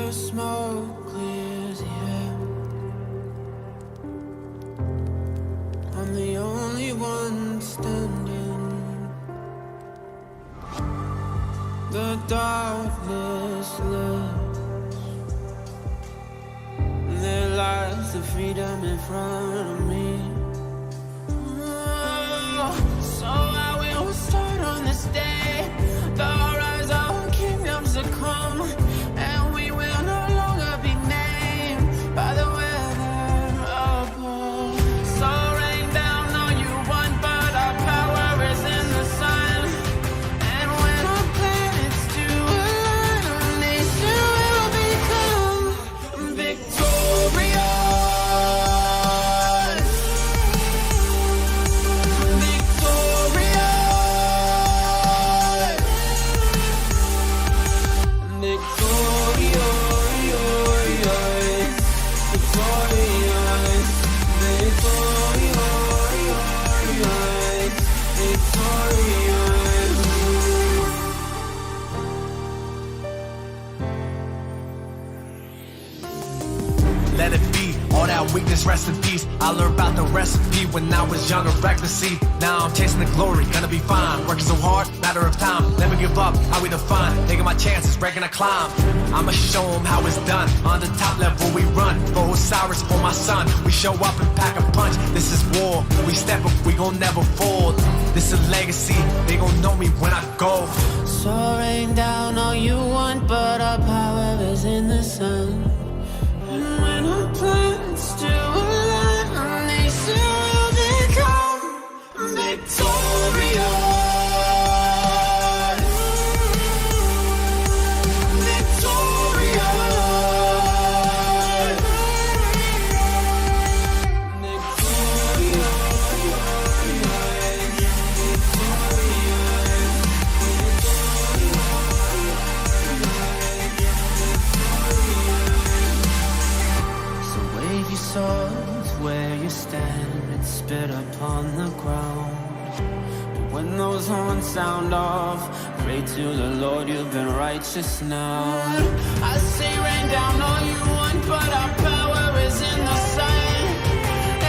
The smoke clears the air. I'm the only one standing. The darkness lurks. There lies the freedom in front of me. So I will start on this day. The rise of kingdoms to come, and we will no longer be named by the weather above. So rain down all you want, but our power is in the sun. And when our planets do align, our nation will become victorious. Let it be, all that weakness, rest in peace. I learned about the recipe when I was young and reckless. See, now I'm chasing the glory, gonna be fine. Working so hard, matter of time. Never give up, how we define. Taking my chances, breaking a climb. I'ma show them how it's done. On the top level we run. For Osiris, for my son. We show up and pack a punch. This is war. We step up, we gon' never fold. This is legacy, they gon' know me when I go. So rain down all you want, but our power is in the sun. And when our plans do align, our nation will become victorious. Swords where you stand and spit upon the ground. But when those horns sound off, pray to the Lord, you've been righteous now. I say rain down all you want, but our power is in the sun.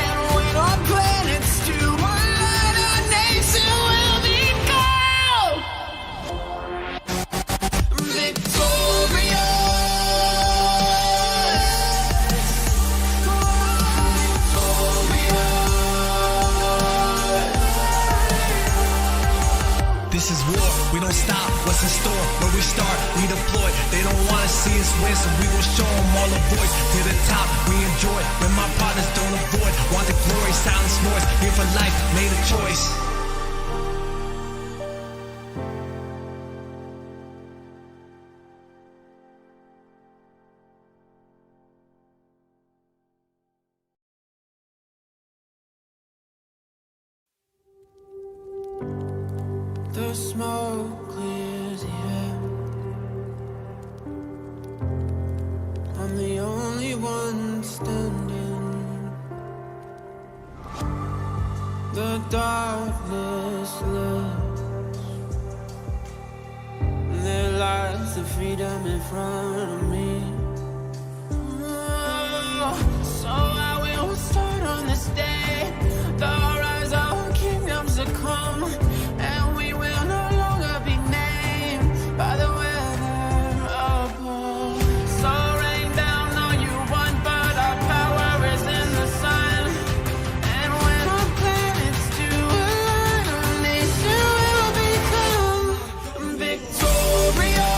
And when our planets do align, our nation will become victorious. This is war, we don't stop, what's in store, where we start, we deploy. They don't wanna see us win, so we gon' show them all the voice. To the top, we enjoy, when my partners don't avoid. Want the glory, silence noise, here for life, made a choice. The smoke clears the air. I'm the only one standing. The darkness lurks. There lies the freedom in front of me. So I will start on this day. The rise of kingdoms to come, and we will no longer be named by the weather above. So rain down all you want, but our power is in the sun. And when our planets do align, our nation will become victorious.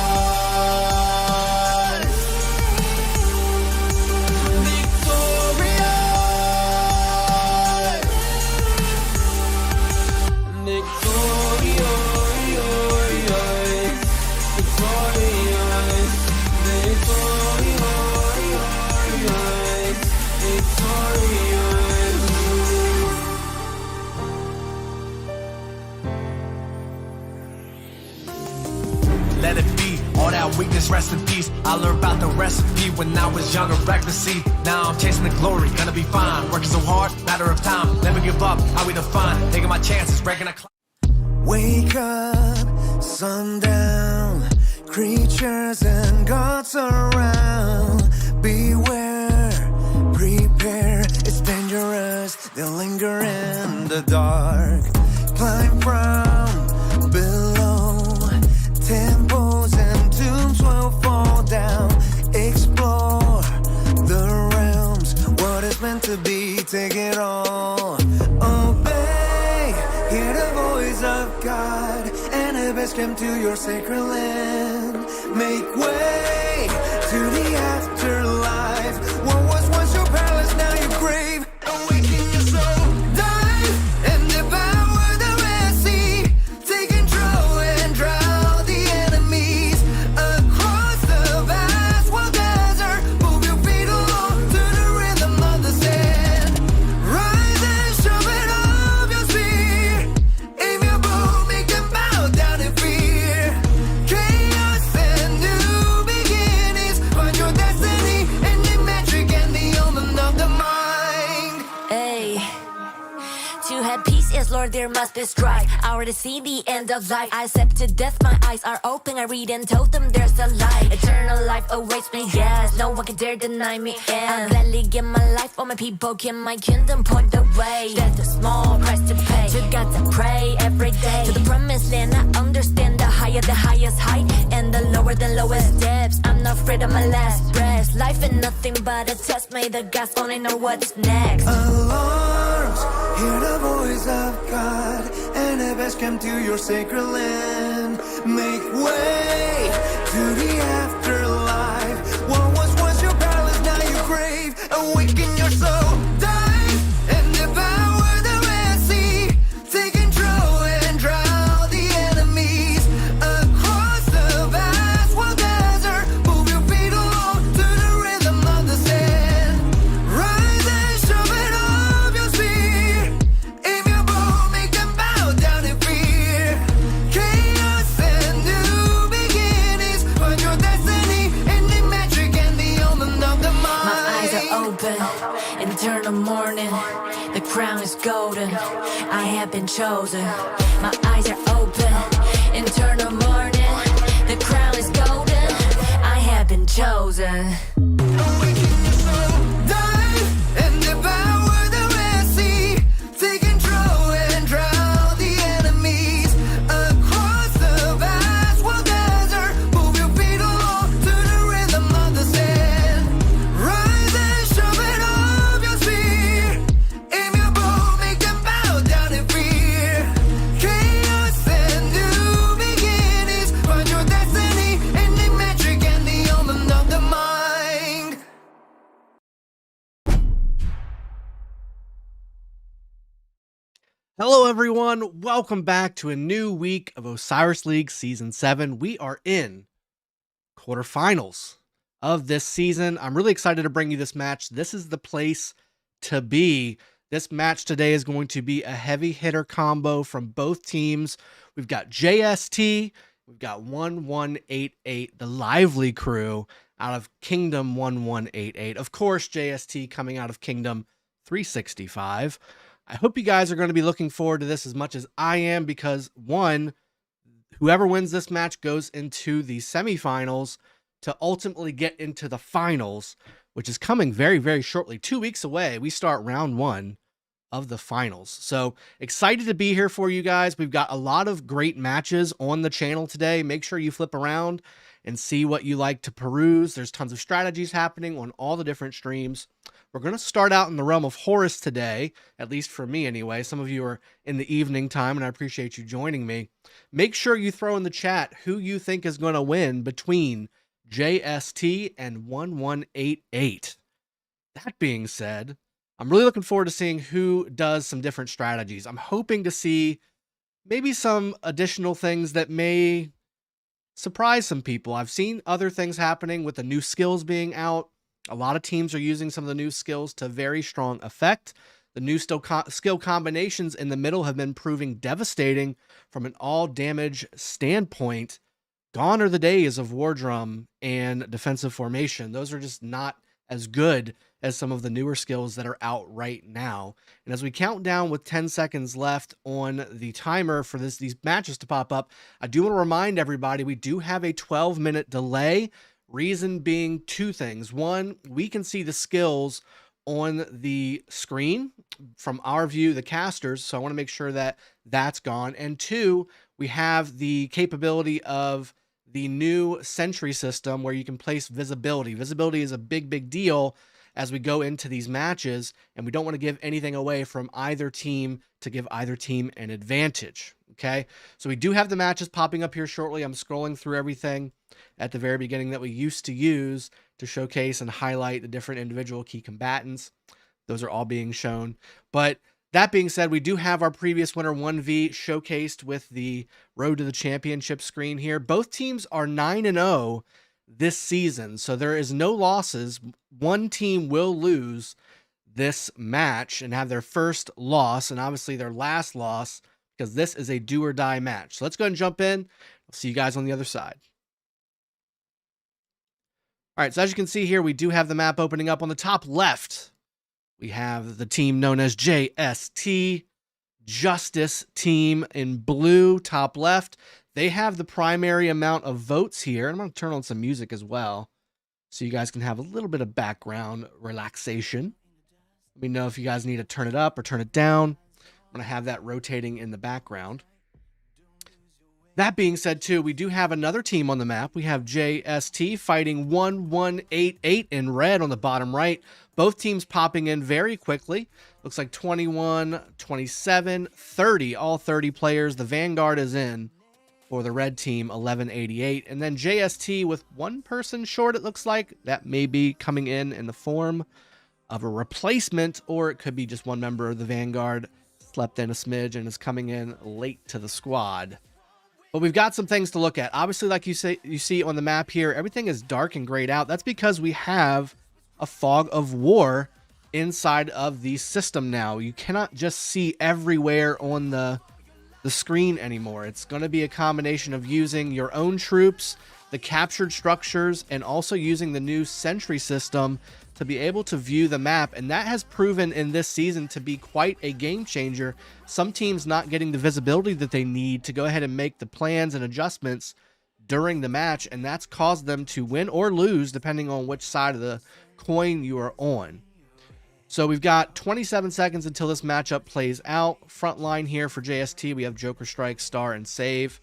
Let it be, all that weakness, rest in peace. I learned about the recipe when I was young and reckless. See, now I'm chasing the glory, gonna be fine. Working so hard, matter of time. Never give up, how we define. Taking my chances, breaking a climb. Wake up, sundown, Creatures and gods around, beware, prepare, it's dangerous, they linger in the dark. Climb from below, temples and tombs will fall down. Explore the realms, what is meant to be, take it all. Obey, hear the voice of God, and abyss come to your sacred land. Make way to the afterlife. What was once your palace, now your grave. Awaken your soul, dive and devour the Red Sea. Take control and drown the enemies across the vast wild desert. Move your feet along to the rhythm of the sand. Rise and sharpen up your spear. Aim your bow, make them bow down in fear. Chaos and new beginnings. Find your destiny in the metric and the omen of the mind. Hey, to have peace, yes, Lord, there must be strife. I already see the end of life. I step to death, my eyes are open. I read and told them there's a light. Eternal life awaits me, yes. No one can dare deny me. I'll gladly give my life for my people. Can my kingdom point the way? That's a small price to pay. To God to pray every day. To the promised land, I understand the higher the highest height and the lower the lowest depths. I'm not afraid of my last breath. Life is nothing but a test. May the gods only know what's next. Alarms, hear the voice of God, and abyss come to your sacred land. Make way to the afterlife. What was once your palace, now your grave. Awaken your soul, dive and devour the Red Sea. Take control and drown the enemies across the vast wild desert. Move your feet along to the rhythm of the sand. Rise and sharpen up your spear. Aim your bow, make them bow down in fear. Chaos and new beginnings. Find your destiny in the metric and the omen of the mind. My eyes are open, eternal morning. The crown is golden, I have been chosen. My eyes are open, eternal morning. The crown is golden, I have been chosen. Awaken your soul, dive and devour the Red Sea. Take control and drown the enemies across the vast wild desert. Move your feet along to the rhythm of the sand. Rise and sharpen up your spear. Aim your bow, make them bow down in fear. Chaos and new beginnings. Find your destiny in the metric and the omen of the mind. Hello, everyone. Welcome back to a new week of Osiris League Season 7. We are in quarterfinals of this season. I'm really excited to bring you this match. This is the place to be. This match today is going to be a heavy hitter combo from both teams. We've got JST, we've got 1188, the lively crew out of Kingdom 1188. Of course, JST coming out of Kingdom 365. I hope you guys are going to be looking forward to this as much as I am because, one, whoever wins this match goes into the semifinals to ultimately get into the finals, which is coming very, very shortly. 2 weeks away, we start round 1 of the finals. So excited to be here for you guys. We've got a lot of great matches on the channel today. Make sure you flip around and see what you like to peruse. There's tons of strategies happening on all the different streams. We're going to start out in the realm of Horus today, at least for me anyway. Some of you are in the evening time, and I appreciate you joining me. Make sure you throw in the chat who you think is going to win between JST and 1188. That being said, I'm really looking forward to seeing who does some different strategies. I'm hoping to see maybe some additional things that may surprise some people. I've seen other things happening with the new skills being out. A lot of teams are using some of the new skills to very strong effect. The new skill combinations in the middle have been proving devastating from an all damage standpoint. Gone are the days of War Drum and defensive formation. Those are just not as good as some of the newer skills that are out right now. And as we count down with 10 seconds left on the timer for these matches to pop up, I do want to remind everybody we do have a 12-minute delay. Reason being two things. One, we can see the skills on the screen from our view, the casters, so I want to make sure that that's gone. And two, we have the capability of the new sentry system where you can place visibility. Visibility is a big deal as we go into these matches, and we don't want to give anything away from either team to give either team an advantage. Okay, so we do have the matches popping up here shortly. I'm scrolling through everything at the very beginning that we used to use to showcase and highlight the different individual key combatants. Those are all being shown. But that being said, we do have our previous winner 1v showcased with the Road to the Championship screen here. Both teams are 9-0 this season, so there is no losses. One team will lose this match and have their first loss, and obviously their last loss, because this is a do or die match. So let's go ahead and jump in. I'll see you guys on the other side. All right, so as you can see here, we do have the map opening up on the top left. We have the team known as JST, Justice Team in blue, top left. They have the primary amount of votes here. I'm going to turn on some music as well so you guys can have a little bit of background relaxation. Let me know if you guys need to turn it up or turn it down. I'm going to have that rotating in the background. That being said, too, we do have another team on the map. We have JST fighting 1188 in red on the bottom right. Both teams popping in very quickly. Looks like 21, 27, 30, all 30 players. The Vanguard is in for the red team, 1188. And then JST with one person short, it looks like. That may be coming in the form of a replacement, or it could be just one member of the Vanguard slept in a smidge and is coming in late to the squad. But we've got some things to look at. Obviously, like you see on the map here, everything is dark and grayed out. That's because we have a fog of war inside of the system now. You cannot just see everywhere on the screen anymore. It's going to be a combination of using your own troops, the captured structures, and also using the new sentry system to be able to view the map. And that has proven in this season to be quite a game changer. Some teams not getting the visibility that they need to go ahead and make the plans and adjustments during the match, and that's caused them to win or lose depending on which side of the coin you are on. So we've got 27 seconds until this matchup plays out. Front line here for JST, we have Joker Strike, Star, and Save.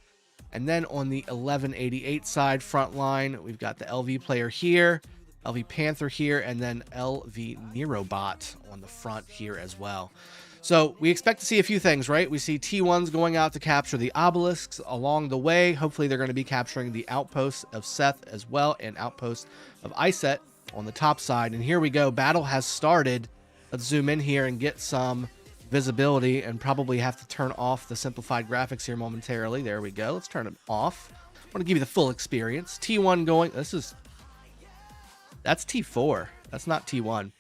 And then on the 1188 side front line, we've got the LV player here, LV Panther here, and then LV Nerobot on the front here as well. So we expect to see a few things, right? We see T1s going out to capture the obelisks along the way. Hopefully they're going to be capturing the outposts of Seth as well, and outpost of Iset on the top side. And here we go. Battle has started. Let's zoom in here and get some visibility, and probably have to turn off the simplified graphics here momentarily. There we go. Let's turn it off. I want to give you the full experience. T1 going. That's T4. That's not T1.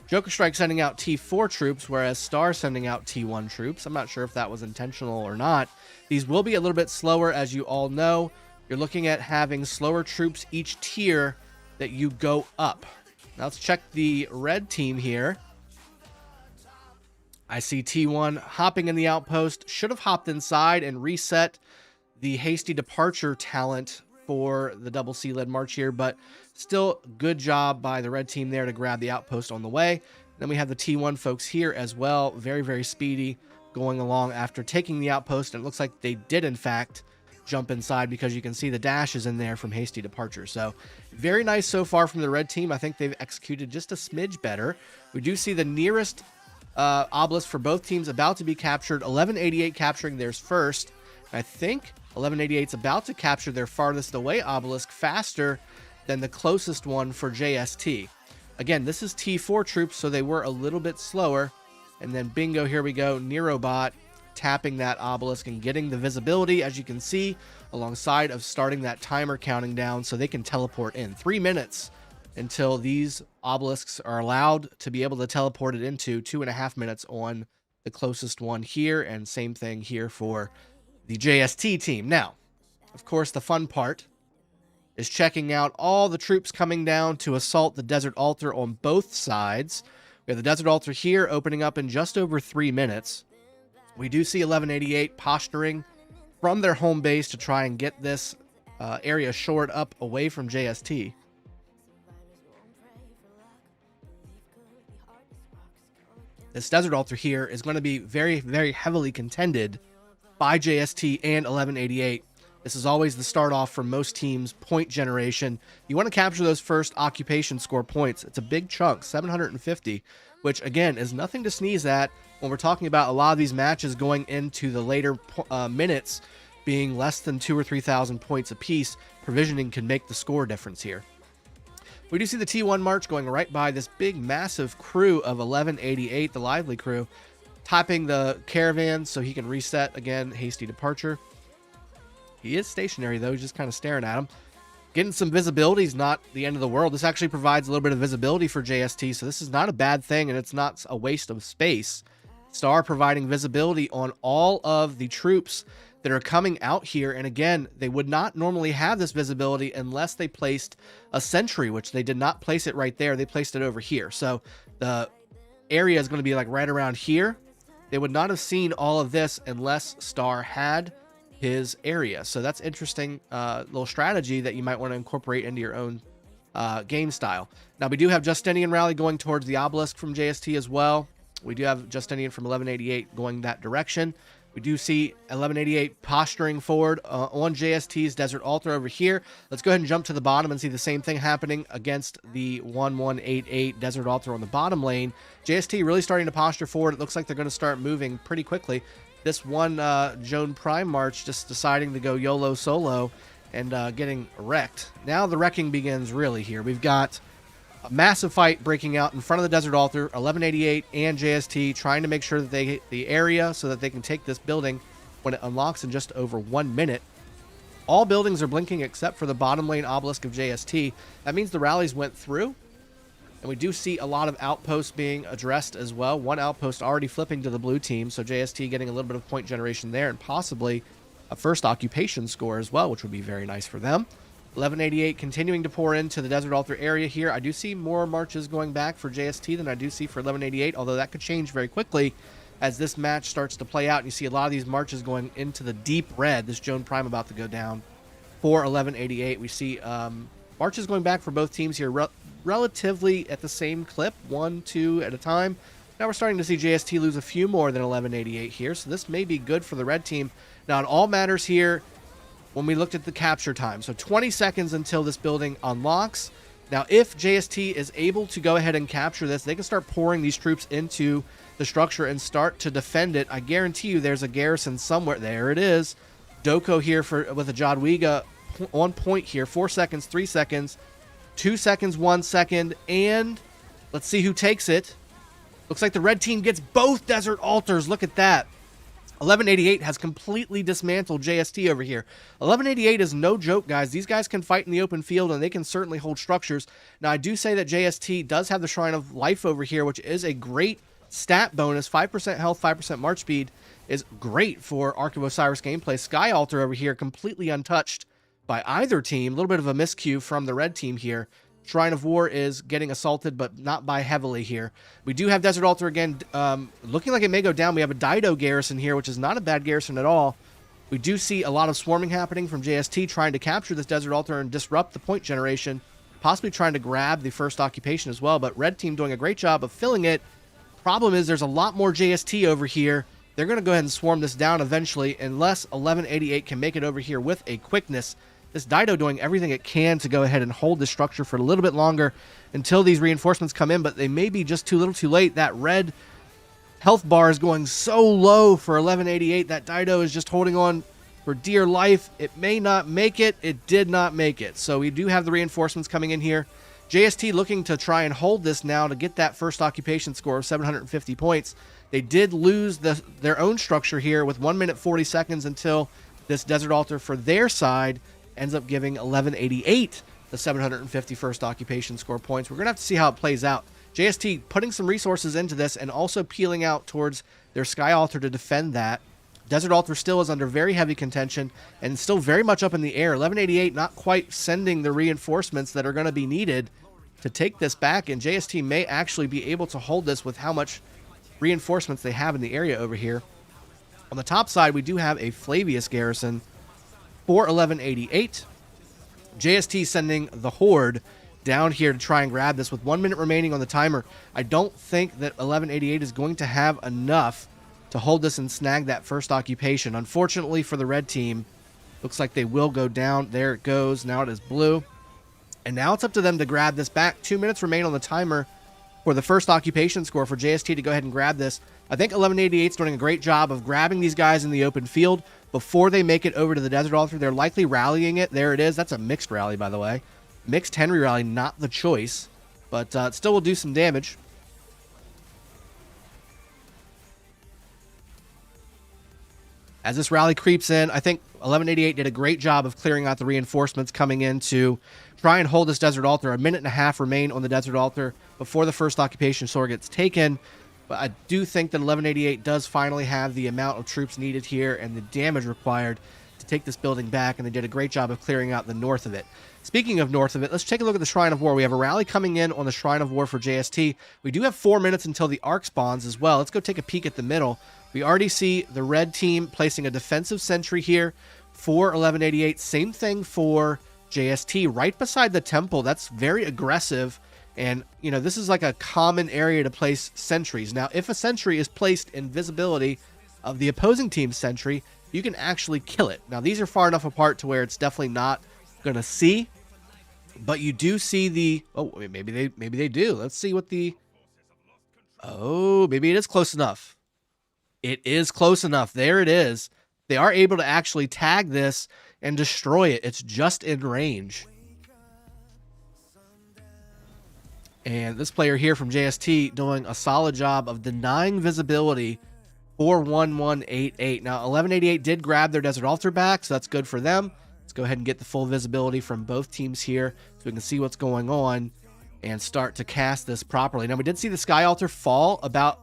Joker Strike sending out T4 troops, whereas Star sending out T1 troops. I'm not sure if that was intentional or not. These will be a little bit slower, as you all know. You're looking at having slower troops each tier that you go up. Now let's check the red team here. I see T1 hopping in the outpost. Should have hopped inside and reset the hasty departure talent for the double C-led march here, but still good job by the red team there to grab the outpost on the way. Then we have the T1 folks here as well. Very speedy going along after taking the outpost, and it looks like they did in fact jump inside, because you can see the dash is in there from hasty departure. So very nice so far from the red team. I think they've executed just a smidge better. We do see the nearest obelisk for both teams about to be captured. 1188 capturing theirs first. I think 1188's about to capture their farthest away obelisk faster than the closest one for JST. Again, this is T4 troops, so they were a little bit slower. And then bingo, here we go. Nerobot tapping that obelisk and getting the visibility, as you can see, alongside of starting that timer counting down so they can teleport in. 3 minutes until these obelisks are allowed to be able to teleport it into. 2.5 minutes on the closest one here, and same thing here for the JST team. Now, of course, the fun part is checking out all the troops coming down to assault the Desert Altar on both sides. We have the Desert Altar here opening up in just over 3 minutes. We do see 1188 posturing from their home base to try and get this area shored up away from JST. This Desert Altar here is going to be very, very heavily contended by JST and 1188. This is always the start off for most teams' point generation. You want to capture those first occupation score points. It's a big chunk, 750, which again is nothing to sneeze at when we're talking about a lot of these matches going into the later minutes being less than 2,000 or 3,000 points apiece. Provisioning can make the score difference here. We do see the T1 march going right by this big, massive crew of 1188, the lively crew, topping the caravan so he can reset again, hasty departure. He is stationary, though, just kind of staring at him. Getting some visibility is not the end of the world. This actually provides a little bit of visibility for JST, so this is not a bad thing, and it's not a waste of space. Star providing visibility on all of the troops that are coming out here, and again, they would not normally have this visibility unless they placed a sentry, which they did not place it right there. They placed it over here. So the area is going to be like right around here. They would not have seen all of this unless Star had his area. So that's interesting little strategy that you might want to incorporate into your own game style. Now, we do have Justinian rally going towards the obelisk from JST as well. We do have Justinian from 1188 going that direction. We do see 1188 posturing forward on JST's Desert Altar over here. Let's go ahead and jump to the bottom and see the same thing happening against the 1188 Desert Altar on the bottom lane. JST really starting to posture forward. It looks like they're going to start moving pretty quickly. This one Joan Prime March just deciding to go YOLO solo and getting wrecked. Now the wrecking begins really here. We've got a massive fight breaking out in front of the Desert Altar, 1188 and JST trying to make sure that they hit the area so that they can take this building when it unlocks in just over 1 minute. All buildings are blinking except for the bottom lane obelisk of JST. That means the rallies went through, and we do see a lot of outposts being addressed as well. One outpost already flipping to the blue team, so JST getting a little bit of point generation there and possibly a first occupation score as well, which would be very nice for them. 1188 continuing to pour into the Desert Altar area here. I do see more marches going back for JST than I do see for 1188, although that could change very quickly as this match starts to play out. And you see a lot of these marches going into the deep red. This Joan Prime about to go down for 1188. We see marches going back for both teams here relatively at the same clip, 1, 2 at a time. Now we're starting to see JST lose a few more than 1188 here, so this may be good for the red team. Now it all matters here when we looked at the capture time. So 20 seconds until this building unlocks. Now, if JST is able to go ahead and capture this, they can start pouring these troops into the structure and start to defend it. I guarantee you there's a garrison somewhere. There it is. Doko here with a Jadwiga on point here. 4 seconds, 3 seconds, 2 seconds, 1 second, and let's see who takes it. Looks like the red team gets both Desert Altars. Look at that. 1188 has completely dismantled JST over here. 1188 is no joke, guys. These guys can fight in the open field, and they can certainly hold structures. Now, I do say that JST does have the Shrine of Life over here, which is a great stat bonus. 5% health, 5% march speed is great for Ark of Osiris gameplay. Sky Altar over here, completely untouched by either team. A little bit of a miscue from the red team here. Shrine of War is getting assaulted, but not by heavily here. We do have Desert Altar again, looking like it may go down. We have a Dido garrison here, which is not a bad garrison at all. We do see a lot of swarming happening from JST trying to capture this Desert Altar and disrupt the point generation, possibly trying to grab the first occupation as well, but red team doing a great job of filling it. Problem is there's a lot more JST over here. They're going to go ahead and swarm this down eventually, unless 1188 can make it over here with a quickness. This Dido doing everything it can to go ahead and hold this structure for a little bit longer until these reinforcements come in, but they may be just too little too late. That red health bar is going so low for 1188. That Dido is just holding on for dear life. It may not make it. It did not make it. So we do have the reinforcements coming in here. JST looking to try and hold this now to get that first occupation score of 750 points. They did lose their own structure here with 1 minute 40 seconds until this Desert Altar for their side ends up giving 1188 the 750 first occupation score points. We're going to have to see how it plays out. JST putting some resources into this and also peeling out towards their Sky Altar to defend that. Desert Altar still is under very heavy contention and still very much up in the air. 1188 not quite sending the reinforcements that are going to be needed to take this back, and JST may actually be able to hold this with how much reinforcements they have in the area over here. On the top side, we do have a Flavius garrison for 1188. JST sending the Horde down here to try and grab this with 1 minute remaining on the timer. I don't think that 1188 is going to have enough to hold this and snag that first occupation. Unfortunately for the red team, looks like they will go down. There it goes. Now it is blue. And now it's up to them to grab this back. 2 minutes remain on the timer for the first occupation score for JST to go ahead and grab this. I think 1188 is doing a great job of grabbing these guys in the open field before they make it over to the Desert Altar. They're likely rallying it. There it is. That's a mixed rally, by the way. Mixed Henry rally, not the choice, but it still will do some damage. As this rally creeps in, I think 1188 did a great job of clearing out the reinforcements coming in to try and hold this Desert Altar. 1.5 minutes remain on the Desert Altar before the first occupation sword gets taken. But I do think that 1188 does finally have the amount of troops needed here and the damage required to take this building back, and they did a great job of clearing out the north of it. Speaking of north of it, let's take a look at the Shrine of War. We have a rally coming in on the Shrine of War for JST. We do have 4 minutes until the arc spawns as well. Let's go take a peek at the middle. We already see the red team placing a defensive sentry here for 1188. Same thing for JST right beside the temple. That's very aggressive. And, you know, this is like a common area to place sentries. Now, if a sentry is placed in visibility of the opposing team's sentry, you can actually kill it. Now, these are far enough apart to where it's definitely not going to see. But you do see the... Oh, maybe they do. Let's see what the... Oh, maybe it is close enough. It is close enough. There it is. They are able to actually tag this and destroy it. It's just in range. And this player here from JST doing a solid job of denying visibility for 1188. Now, 1188 did grab their Desert Altar back, so that's good for them. Let's go ahead and get the full visibility from both teams here so we can see what's going on and start to cast this properly. Now, we did see the Sky Altar fall about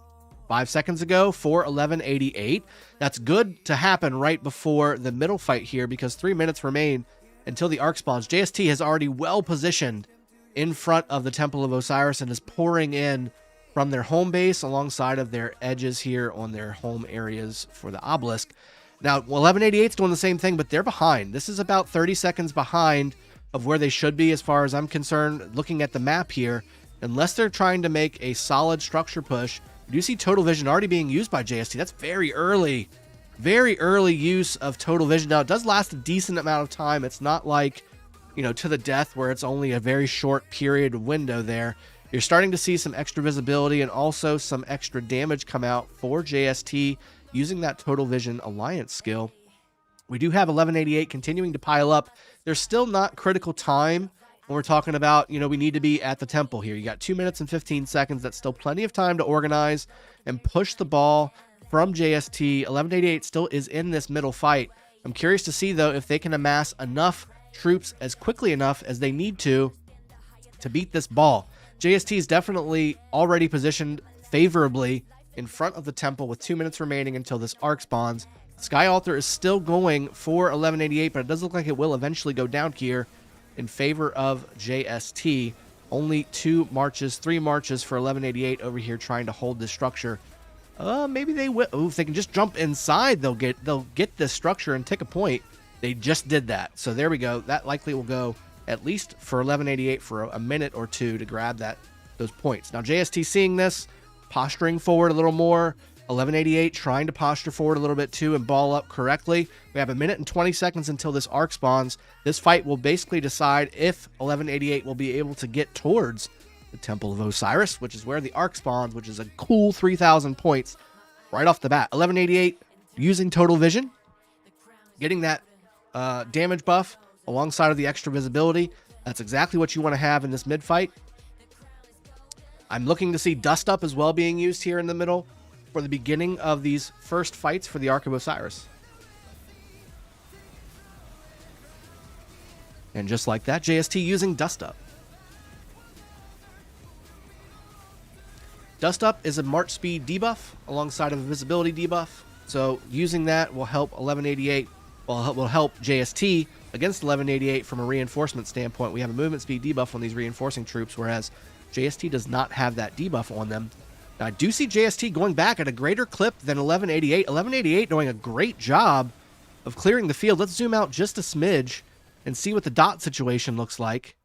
5 seconds ago for 1188. That's good to happen right before the middle fight here because 3 minutes remain until the arc spawns. JST has already well positioned in front of the Temple of Osiris and is pouring in from their home base alongside of their edges here on their home areas for the obelisk. Now, 1188 is doing the same thing, but they're behind. This is about 30 seconds behind of where they should be as far as I'm concerned, looking at the map here. Unless they're trying to make a solid structure push, you do see Total Vision already being used by JST. That's very early use of Total Vision. Now, it does last a decent amount of time. It's not like, you know, to the death where it's only a very short period window there. You're starting to see some extra visibility and also some extra damage come out for JST using that Total Vision Alliance skill. We do have 1188 continuing to pile up. There's still not critical time when we're talking about, you know, we need to be at the temple here. You got 2 minutes and 15 seconds. That's still plenty of time to organize and push the ball from JST. 1188 still is in this middle fight. I'm curious to see, though, if they can amass enough troops as quickly enough as they need to beat this ball. JST is definitely already positioned favorably in front of the temple with 2 minutes remaining until this arc spawns. Sky Altar is still going for 1188, but it does look like it will eventually go down here in favor of JST. Only 3 marches for 1188 over here trying to hold this structure. Maybe they will. If they can just jump inside, they'll get this structure and take a point. They just did that. So there we go. That likely will go at least for 1188 for a minute or two to grab those points. Now JST seeing this, posturing forward a little more. 1188 trying to posture forward a little bit too and ball up correctly. We have 1 minute and 20 seconds until this arc spawns. This fight will basically decide if 1188 will be able to get towards the Temple of Osiris, which is where the arc spawns, which is a cool 3,000 points right off the bat. 1188 using Total Vision, getting that damage buff alongside of the extra visibility. That's exactly what you want to have in this mid fight. I'm looking to see Dust Up as well being used here in the middle for the beginning of these first fights for the Ark of Osiris. And just like that, JST using Dust Up. Dust Up is a march speed debuff alongside of a visibility debuff. So using that will help 1188, will help JST against 1188 from a reinforcement standpoint. We have a movement speed debuff on these reinforcing troops, whereas JST does not have that debuff on them. Now, I do see JST going back at a greater clip than 1188. 1188 doing a great job of clearing the field. Let's zoom out just a smidge and see what the dot situation looks like.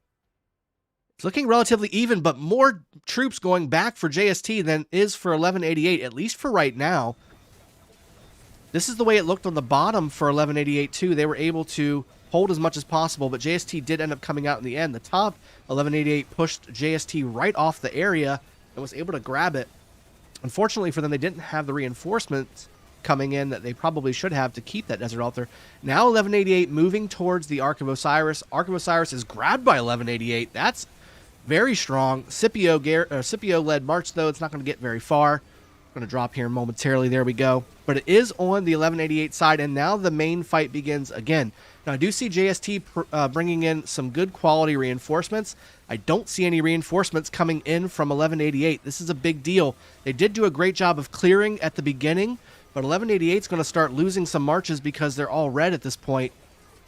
It's looking relatively even, but more troops going back for JST than is for 1188, at least for right now. This is the way it looked on the bottom for 1188 too. They were able to hold as much as possible, but JST did end up coming out in the end. The top 1188 pushed JST right off the area and was able to grab it. Unfortunately for them, they didn't have the reinforcements coming in that they probably should have to keep that Desert Altar. Now 1188 moving towards the Ark of Osiris. Ark of Osiris is grabbed by 1188. That's very strong. Scipio-led march, though. It's not going to get very far. Going to drop here momentarily. There we go. But it is on the 1188 side, and now the main fight begins again. Now, I do see JST bringing in some good quality reinforcements. I don't see any reinforcements coming in from 1188. This is a big deal. They did do a great job of clearing at the beginning, but 1188 is going to start losing some marches because they're all red at this point.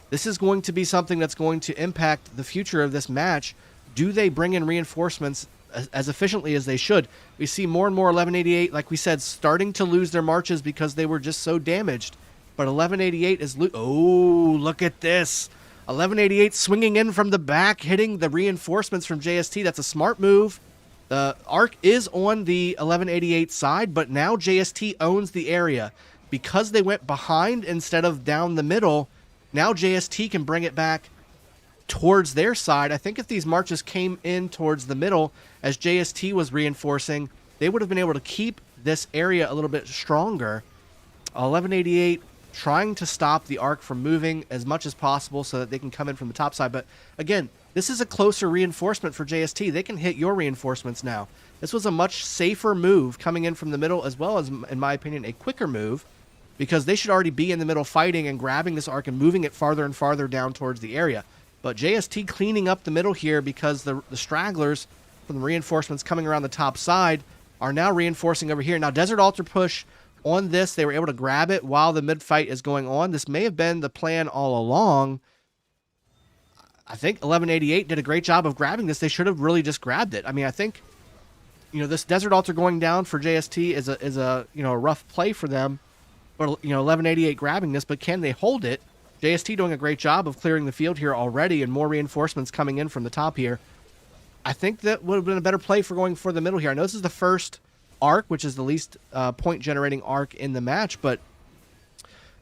This is going to be something that's going to impact the future of this match. Do they bring in reinforcements as efficiently as they should? We see more and more 1188, like we said, starting to lose their marches because they were just so damaged. But 1188 is... Oh, look at this. 1188 swinging in from the back, hitting the reinforcements from JST. That's a smart move. The Ark is on the 1188 side, but now JST owns the area. Because they went behind instead of down the middle, now JST can bring it back towards their side. I think if these marches came in towards the middle as JST was reinforcing, they would have been able to keep this area a little bit stronger. 1188 trying to stop the Ark from moving as much as possible so that they can come in from the top side. But again, this is a closer reinforcement for JST. They can hit your reinforcements now. This was a much safer move coming in from the middle, as well as, in my opinion, a quicker move, because they should already be in the middle fighting and grabbing this Ark and moving it farther and farther down towards the area. But JST cleaning up the middle here because the stragglers from the reinforcements coming around the top side are now reinforcing over here. Now, Desert Altar push on this, they were able to grab it while the mid-fight is going on. This may have been the plan all along. I think 1188 did a great job of grabbing this. They should have really just grabbed it. I mean, I think, you know, this Desert Altar going down for JST is a you know, a rough play for them. But, you know, 1188 grabbing this, but can they hold it? JST doing a great job of clearing the field here already, and more reinforcements coming in from the top here. I think that would have been a better play for going for the middle here. I know this is the first Ark, which is the least point-generating Ark in the match, but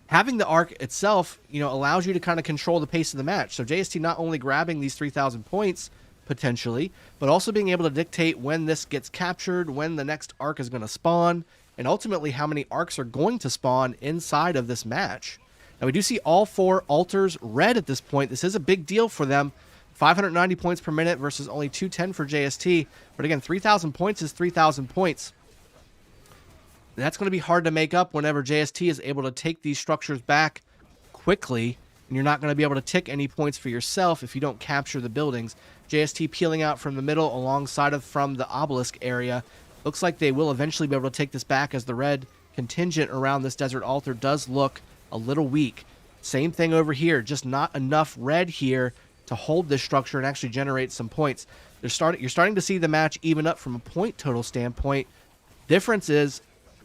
having the Ark itself, you know, allows you to kind of control the pace of the match. So JST not only grabbing these 3,000 points, potentially, but also being able to dictate when this gets captured, when the next Ark is going to spawn, and ultimately how many Arks are going to spawn inside of this match. Now, we do see all four altars red at this point. This is a big deal for them. 590 points per minute versus only 210 for JST. But again, 3,000 points is 3,000 points. That's going to be hard to make up whenever JST is able to take these structures back quickly, and you're not going to be able to tick any points for yourself if you don't capture the buildings. JST peeling out from the middle alongside of from the obelisk area. Looks like they will eventually be able to take this back, as the red contingent around this Desert Altar does look a little weak. Same thing over here, just not enough red here to hold this structure and actually generate some points. You're starting to see the match even up from a point total standpoint. Difference is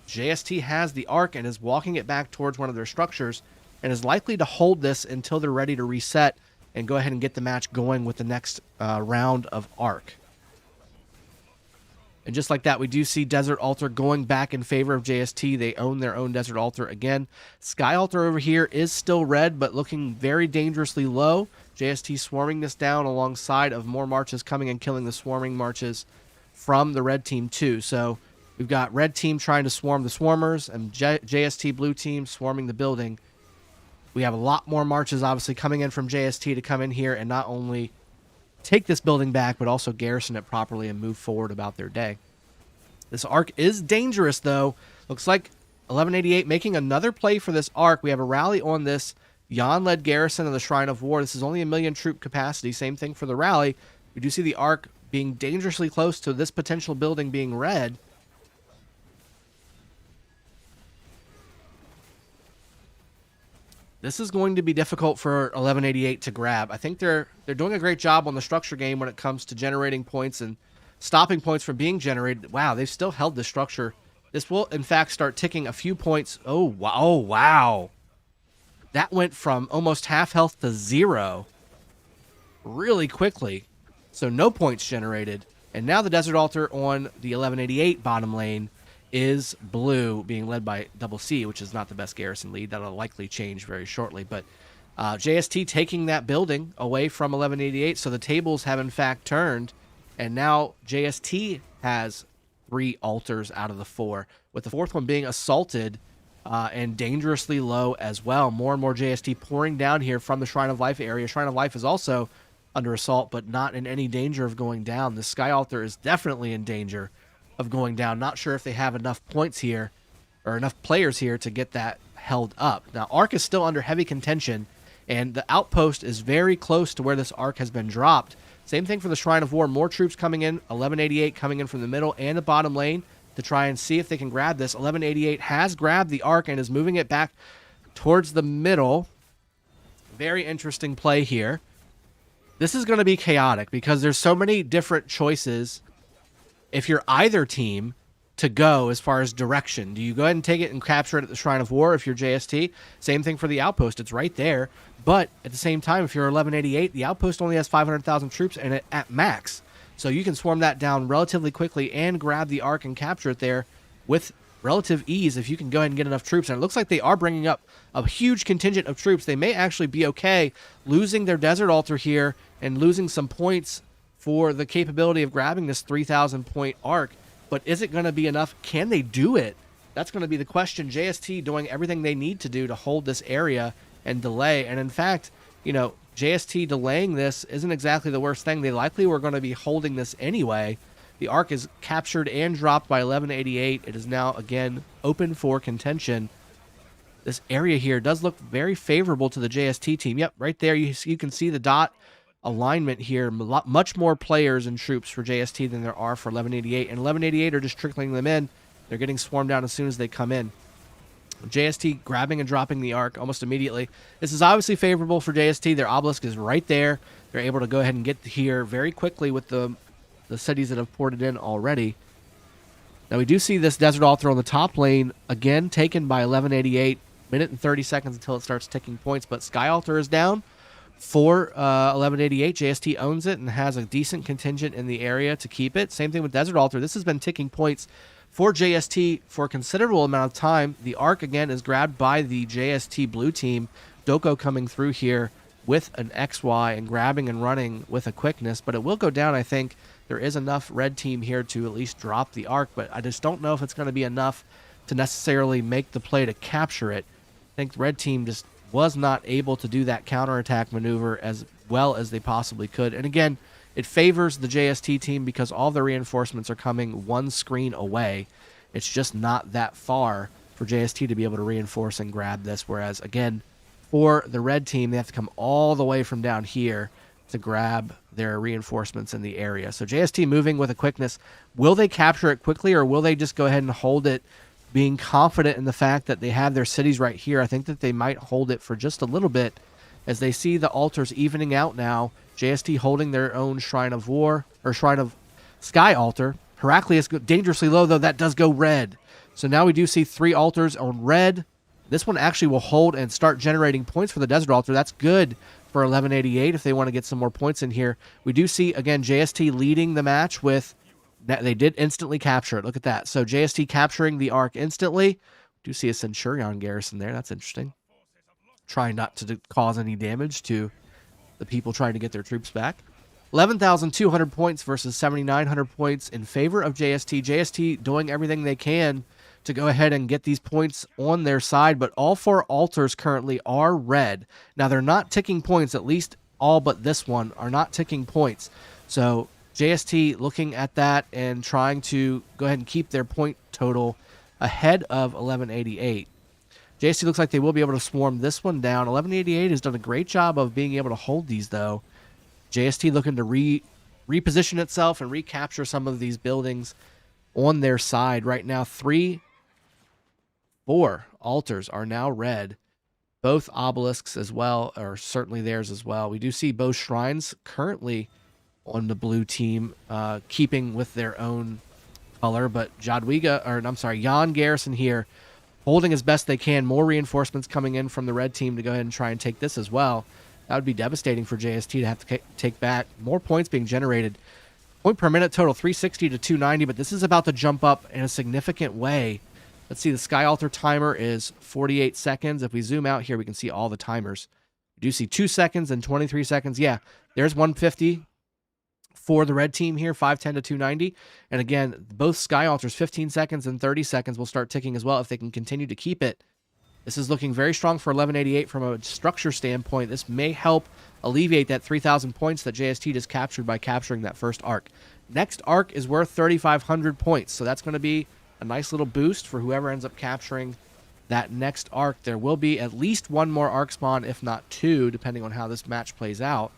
JST has the Ark and is walking it back towards one of their structures and is likely to hold this until they're ready to reset and go ahead and get the match going with the next round of Ark. And just like that, we do see Desert Altar going back in favor of JST. They own their own Desert Altar again. Sky Altar over here is still red, but looking very dangerously low. JST swarming this down alongside of more marches coming and killing the swarming marches from the red team too. So we've got red team trying to swarm the swarmers and JST blue team swarming the building. We have a lot more marches obviously coming in from JST to come in here and not only take this building back, but also garrison it properly and move forward about their day. This Ark is dangerous, though. Looks like 1188 making another play for this Ark. We have a rally on this Yan-led garrison of the Shrine of War. This is only 1 million troop capacity. Same thing for the rally. We do see the Ark being dangerously close to this potential building being red. This is going to be difficult for 1188 to grab. I think they're doing a great job on the structure game when it comes to generating points and stopping points from being generated. Wow, they've still held the structure. This will, in fact, start ticking a few points. Oh, wow. Oh, wow. That went from almost half health to 0 really quickly. So no points generated. And now the Desert Altar on the 1188 bottom lane is blue, being led by Double C, which is not the best garrison lead. That'll likely change very shortly. But JST taking that building away from 1188. So the tables have, in fact, turned. And now JST has 3 altars out of the 4, with the 4th one being assaulted and dangerously low as well. More and more JST pouring down here from the Shrine of Life area. Shrine of Life is also under assault, but not in any danger of going down. The Sky Altar is definitely in danger of going down. Not sure if they have enough points here or enough players here to get that held up. Now, Arc is still under heavy contention, and the outpost is very close to where this Arc has been dropped. Same thing for the Shrine of War. More troops coming in. 1188 coming in from the middle and the bottom lane to try and see if they can grab this. 1188 has grabbed the Arc and is moving it back towards the middle. Very interesting play here. This is going to be chaotic because there's so many different choices if you're either team to go as far as direction. Do you go ahead and take it and capture it at the Shrine of War if you're JST? Same thing for the outpost. It's right there. But at the same time, if you're 1188, the outpost only has 500,000 troops in it at max. So you can swarm that down relatively quickly and grab the Arc and capture it there with relative ease if you can go ahead and get enough troops. And it looks like they are bringing up a huge contingent of troops. They may actually be okay losing their Desert Altar here and losing some points for the capability of grabbing this 3,000 point Arc. But is it going to be enough? Can they do it? That's going to be the question. JST doing everything they need to do to hold this area and delay. And in fact, you know, JST delaying this isn't exactly the worst thing. They likely were going to be holding this anyway. The Arc is captured and dropped by 1188. It is now, again, open for contention. This area here does look very favorable to the JST team. Yep, right there you can see the dot alignment here. Much more players and troops for JST than there are for 1188. And 1188 are just trickling them in. They're getting swarmed down as soon as they come in. JST grabbing and dropping the Arc almost immediately. This is obviously favorable for JST. Their obelisk is right there. They're able to go ahead and get here very quickly with the cities that have poured it in already. Now we do see this Desert Altar on the top lane, again taken by 1188. Minute and 30 seconds until it starts ticking points, but Sky Altar is down for 1188. JST owns it and has a decent contingent in the area to keep it. Same thing with Desert Altar. This has been ticking points for JST for a considerable amount of time. The Arc, again, is grabbed by the JST blue team. Doko coming through here with an XY and grabbing and running with a quickness, but it will go down. I think there is enough red team here to at least drop the Arc, but I just don't know if it's going to be enough to necessarily make the play to capture it. I think the red team just was not able to do that counterattack maneuver as well as they possibly could. And again, it favors the JST team because all the reinforcements are coming one screen away. It's just not that far for JST to be able to reinforce and grab this, whereas, again, for the red team, they have to come all the way from down here to grab their reinforcements in the area. So JST moving with a quickness. Will they capture it quickly, or will they just go ahead and hold it, being confident in the fact that they have their cities right here? I think that they might hold it for just a little bit as they see the altars evening out now. JST holding their own Shrine of War, or Shrine of Sky Altar. Heraclius dangerously low, though. That does go red. So now we do see 3 altars on red. This one actually will hold and start generating points for the Desert Altar. That's good for 1188 if they want to get some more points in here. We do see, again, JST leading the match with... They did instantly capture it. Look at that. So JST capturing the Arc instantly. We do see a Centurion garrison there. That's interesting. Trying not to cause any damage to the people trying to get their troops back. 11,200 points versus 7,900 points in favor of JST. JST doing everything they can to go ahead and get these points on their side, but all 4 altars currently are red. Now, they're not ticking points, at least all but this one are not ticking points. So JST looking at that and trying to go ahead and keep their point total ahead of 1188. JST looks like they will be able to swarm this one down. 1188 has done a great job of being able to hold these, though. JST looking to reposition itself and recapture some of these buildings on their side. Right now, 4 altars are now red. both obelisks as well, or certainly theirs as well. We do see both shrines currently on the blue team, keeping with their own color, but Jan Garrison here holding as best they can. More reinforcements coming in from the red team to go ahead and try and take this as well. That would be devastating for JST to have to take back. More points being generated. Point per minute total, 360 to 290, but this is about to jump up in a significant way. Let's see, the Sky Altar timer is 48 seconds. If we zoom out here, we can see all the timers. We do see 2 seconds and 23 seconds. Yeah, there's 150 for the red team here, 510 to 290. And again, both Sky Altars, 15 seconds and 30 seconds will start ticking as well if they can continue to keep it. This is looking very strong for 1188 from a structure standpoint. This may help alleviate that 3,000 points that JST just captured by capturing that first arc. Next arc is worth 3,500 points, so that's going to be a nice little boost for whoever ends up capturing that next arc. There will be at least one more arc spawn, if not two, depending on how this match plays out.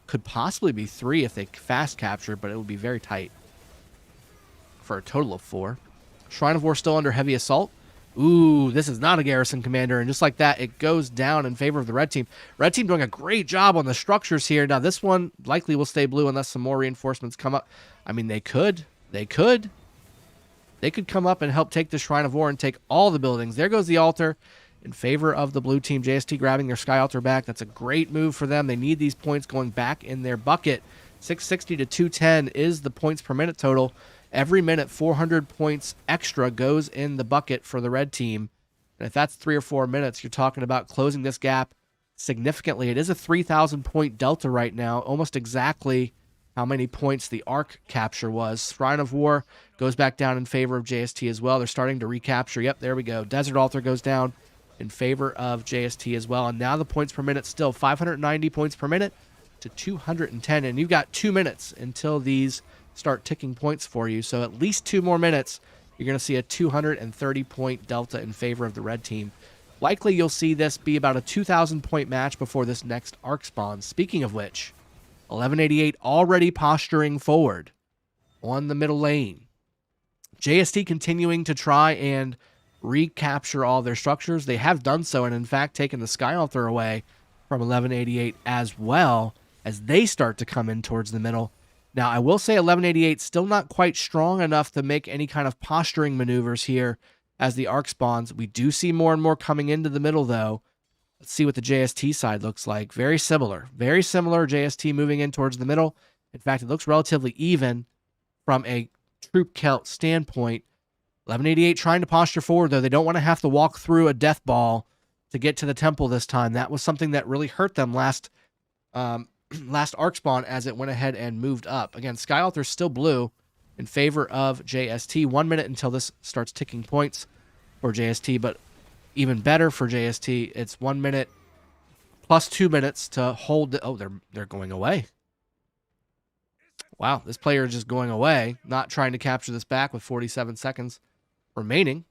Could possibly be 3 if they fast capture, but it would be very tight for a total of 4. Shrine of War still under heavy assault. Ooh, this is not a garrison commander, and just like that, it goes down in favor of the red team. Red team doing a great job on the structures here. Now, this one likely will stay blue unless some more reinforcements come up. I mean, they could come up and help take the Shrine of War and take all the buildings. There goes the altar in favor of the blue team. JST grabbing their Sky Altar back. That's a great move for them. They need these points going back in their bucket. 660 to 210 is the points per minute total. Every minute, 400 points extra goes in the bucket for the red team. And if that's 3 or 4 minutes, you're talking about closing this gap significantly. It is a 3,000 point delta right now, almost exactly how many points the arc capture was. Shrine of War goes back down in favor of JST as well. They're starting to recapture. Yep, there we go. Desert Altar goes down in favor of JST as well. And now the points per minute still 590 points per minute to 210. And you've got 2 minutes until these start ticking points for you. So at least 2 more minutes, you're going to see a 230 point delta in favor of the red team. Likely you'll see this be about a 2,000 point match before this next arc spawns. Speaking of which, 1188 already posturing forward on the middle lane. JST continuing to try and recapture all their structures. They have done so, and in fact taken the Sky Altar away from 1188 as well as they start to come in towards the middle. Now, I will say 1188 still not quite strong enough to make any kind of posturing maneuvers here as the arc spawns. We do see more and more coming into the middle, though. Let's see what the JST side looks like. Very similar. Very similar. JST moving in towards the middle. In fact, it looks relatively even from a troop count standpoint. 1188 trying to posture forward, though. They don't want to have to walk through a death ball to get to the temple this time. That was something that really hurt them last arc spawn as it went ahead and moved up. Again, Sky Altar still blue in favor of JST. 1 minute until this starts ticking points for JST, but even better for JST, it's 1 minute plus 2 minutes to hold the... Oh, they're going away. Wow, this player is just going away, not trying to capture this back with 47 seconds remaining.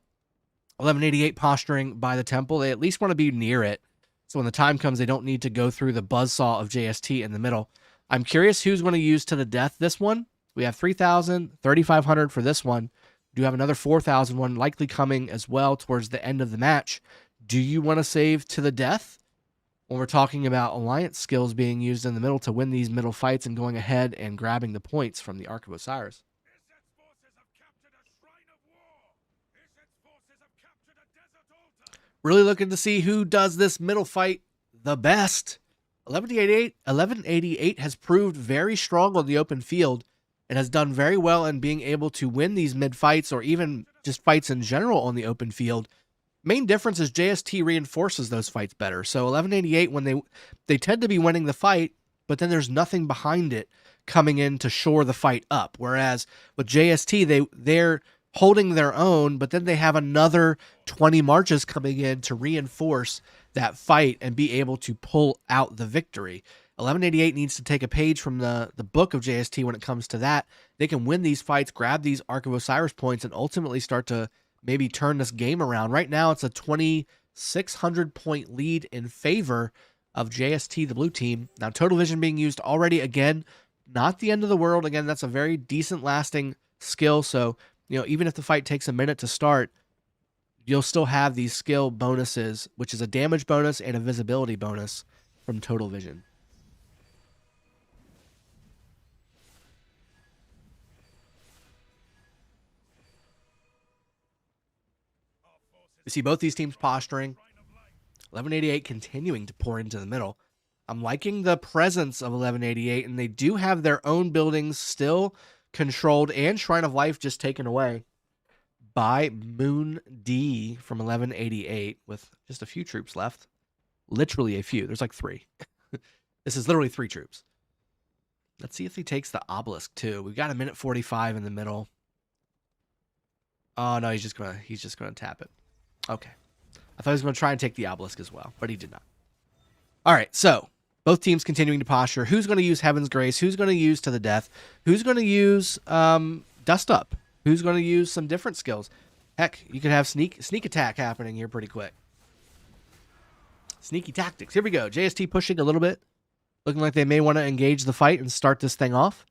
1188 posturing by the temple. They at least want to be near it, so when the time comes, they don't need to go through the buzzsaw of JST in the middle. I'm curious who's going to use to the death this one. We have 3,000, 3,500 for this one. We do have another 4,000 one likely coming as well towards the end of the match. Do you want to save to the death? When we're talking about alliance skills being used in the middle to win these middle fights and going ahead and grabbing the points from the Ark of Osiris. Really looking to see who does this middle fight the best. 1188 has proved very strong on the open field and has done very well in being able to win these mid fights or even just fights in general on the open field. Main difference is JST reinforces those fights better. So 1188, when they tend to be winning the fight, but then there's nothing behind it coming in to shore the fight up. Whereas with JST, they're holding their own, but then they have another 20 marches coming in to reinforce that fight and be able to pull out the victory. 1188 needs to take a page from the book of JST when it comes to that. They can win these fights, grab these Ark of Osiris points, and ultimately start to maybe turn this game around. Right now, it's a 2,600 point lead in favor of JST, the blue team. Now, Total Vision being used already, again, not the end of the world. Again, that's a very decent lasting skill. So, even if the fight takes a minute to start, you'll still have these skill bonuses, which is a damage bonus and a visibility bonus from Total Vision. You see both these teams posturing. 1188 continuing to pour into the middle. I'm liking the presence of 1188, and they do have their own buildings still controlled and Shrine of Life just taken away by Moon D from 1188 with just a few troops left. Literally a few. There's like 3. This is literally 3 troops. Let's see if he takes the obelisk too. We've got a minute 45 in the middle. Oh no, he's just gonna tap it. Okay. I thought he was going to try and take the obelisk as well, but he did not. All right, so both teams continuing to posture. Who's going to use Heaven's Grace? Who's going to use To the Death? Who's going to use Dust Up? Who's going to use some different skills? Heck, you could have sneak attack happening here pretty quick. Sneaky tactics. Here we go. JST pushing a little bit. Looking like they may want to engage the fight and start this thing off.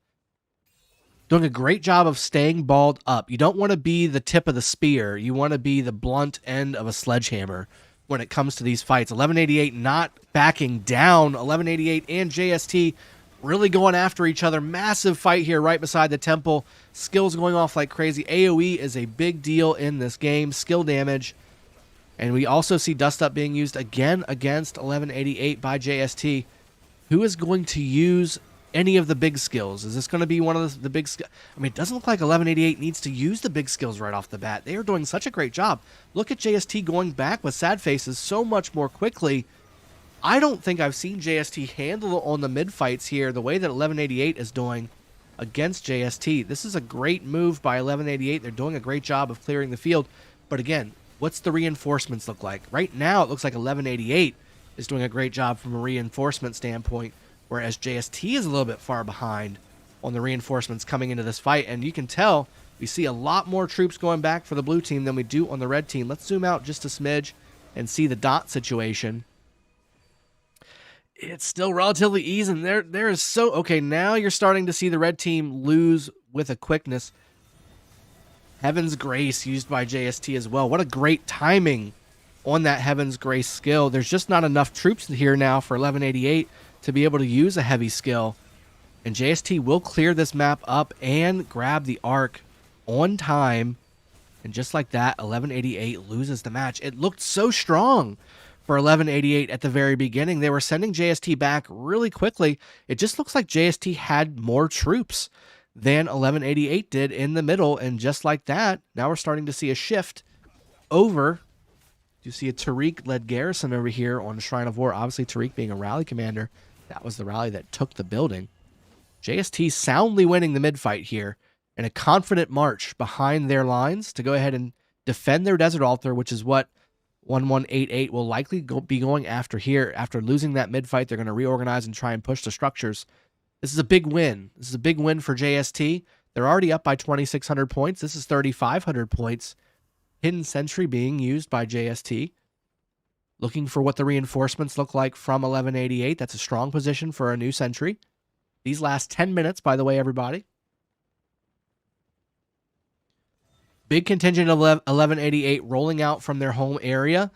Doing a great job of staying balled up. You don't want to be the tip of the spear. You want to be the blunt end of a sledgehammer when it comes to these fights. 1188 not backing down. 1188 and JST really going after each other. Massive fight here right beside the temple. Skills going off like crazy. AoE is a big deal in this game. Skill damage. And we also see Dust Up being used again against 1188 by JST. Who is going to use any of the big skills? Is this going to be one of the big skills? I mean, it doesn't look like 1188 needs to use the big skills right off the bat. They are doing such a great job. Look at JST going back with Sad Faces so much more quickly. I don't think I've seen JST handle on the mid fights here the way that 1188 is doing against JST. This is a great move by 1188. They're doing a great job of clearing the field. But again, what's the reinforcements look like? Right now, it looks like 1188 is doing a great job from a reinforcement standpoint, whereas JST is a little bit far behind on the reinforcements coming into this fight. And you can tell we see a lot more troops going back for the blue team than we do on the red team. Let's zoom out just a smidge and see the dot situation. It's still relatively even. There is so... Okay, now you're starting to see the red team lose with a quickness. Heaven's Grace used by JST as well. What a great timing on that Heaven's Grace skill. There's just not enough troops here now for 1188 to be able to use a heavy skill. And JST will clear this map up and grab the arc on time. And just like that, 1188 loses the match. It looked so strong for 1188 at the very beginning. They were sending JST back really quickly. It just looks like JST had more troops than 1188 did in the middle. And just like that, now we're starting to see a shift over. You see a Tariq-led garrison over here on Shrine of War. Obviously, Tariq being a rally commander. That was the rally that took the building. JST soundly winning the mid-fight here, and a confident march behind their lines to go ahead and defend their Desert Altar, which is what 1188 will likely be going after here. After losing that mid-fight, they're going to reorganize and try and push the structures. This is a big win. This is a big win for JST. They're already up by 2,600 points. This is 3,500 points. Hidden Sentry being used by JST. Looking for what the reinforcements look like from 1188. That's a strong position for a new sentry. These last 10 minutes, by the way, everybody. Big contingent of 1188 rolling out from their home area.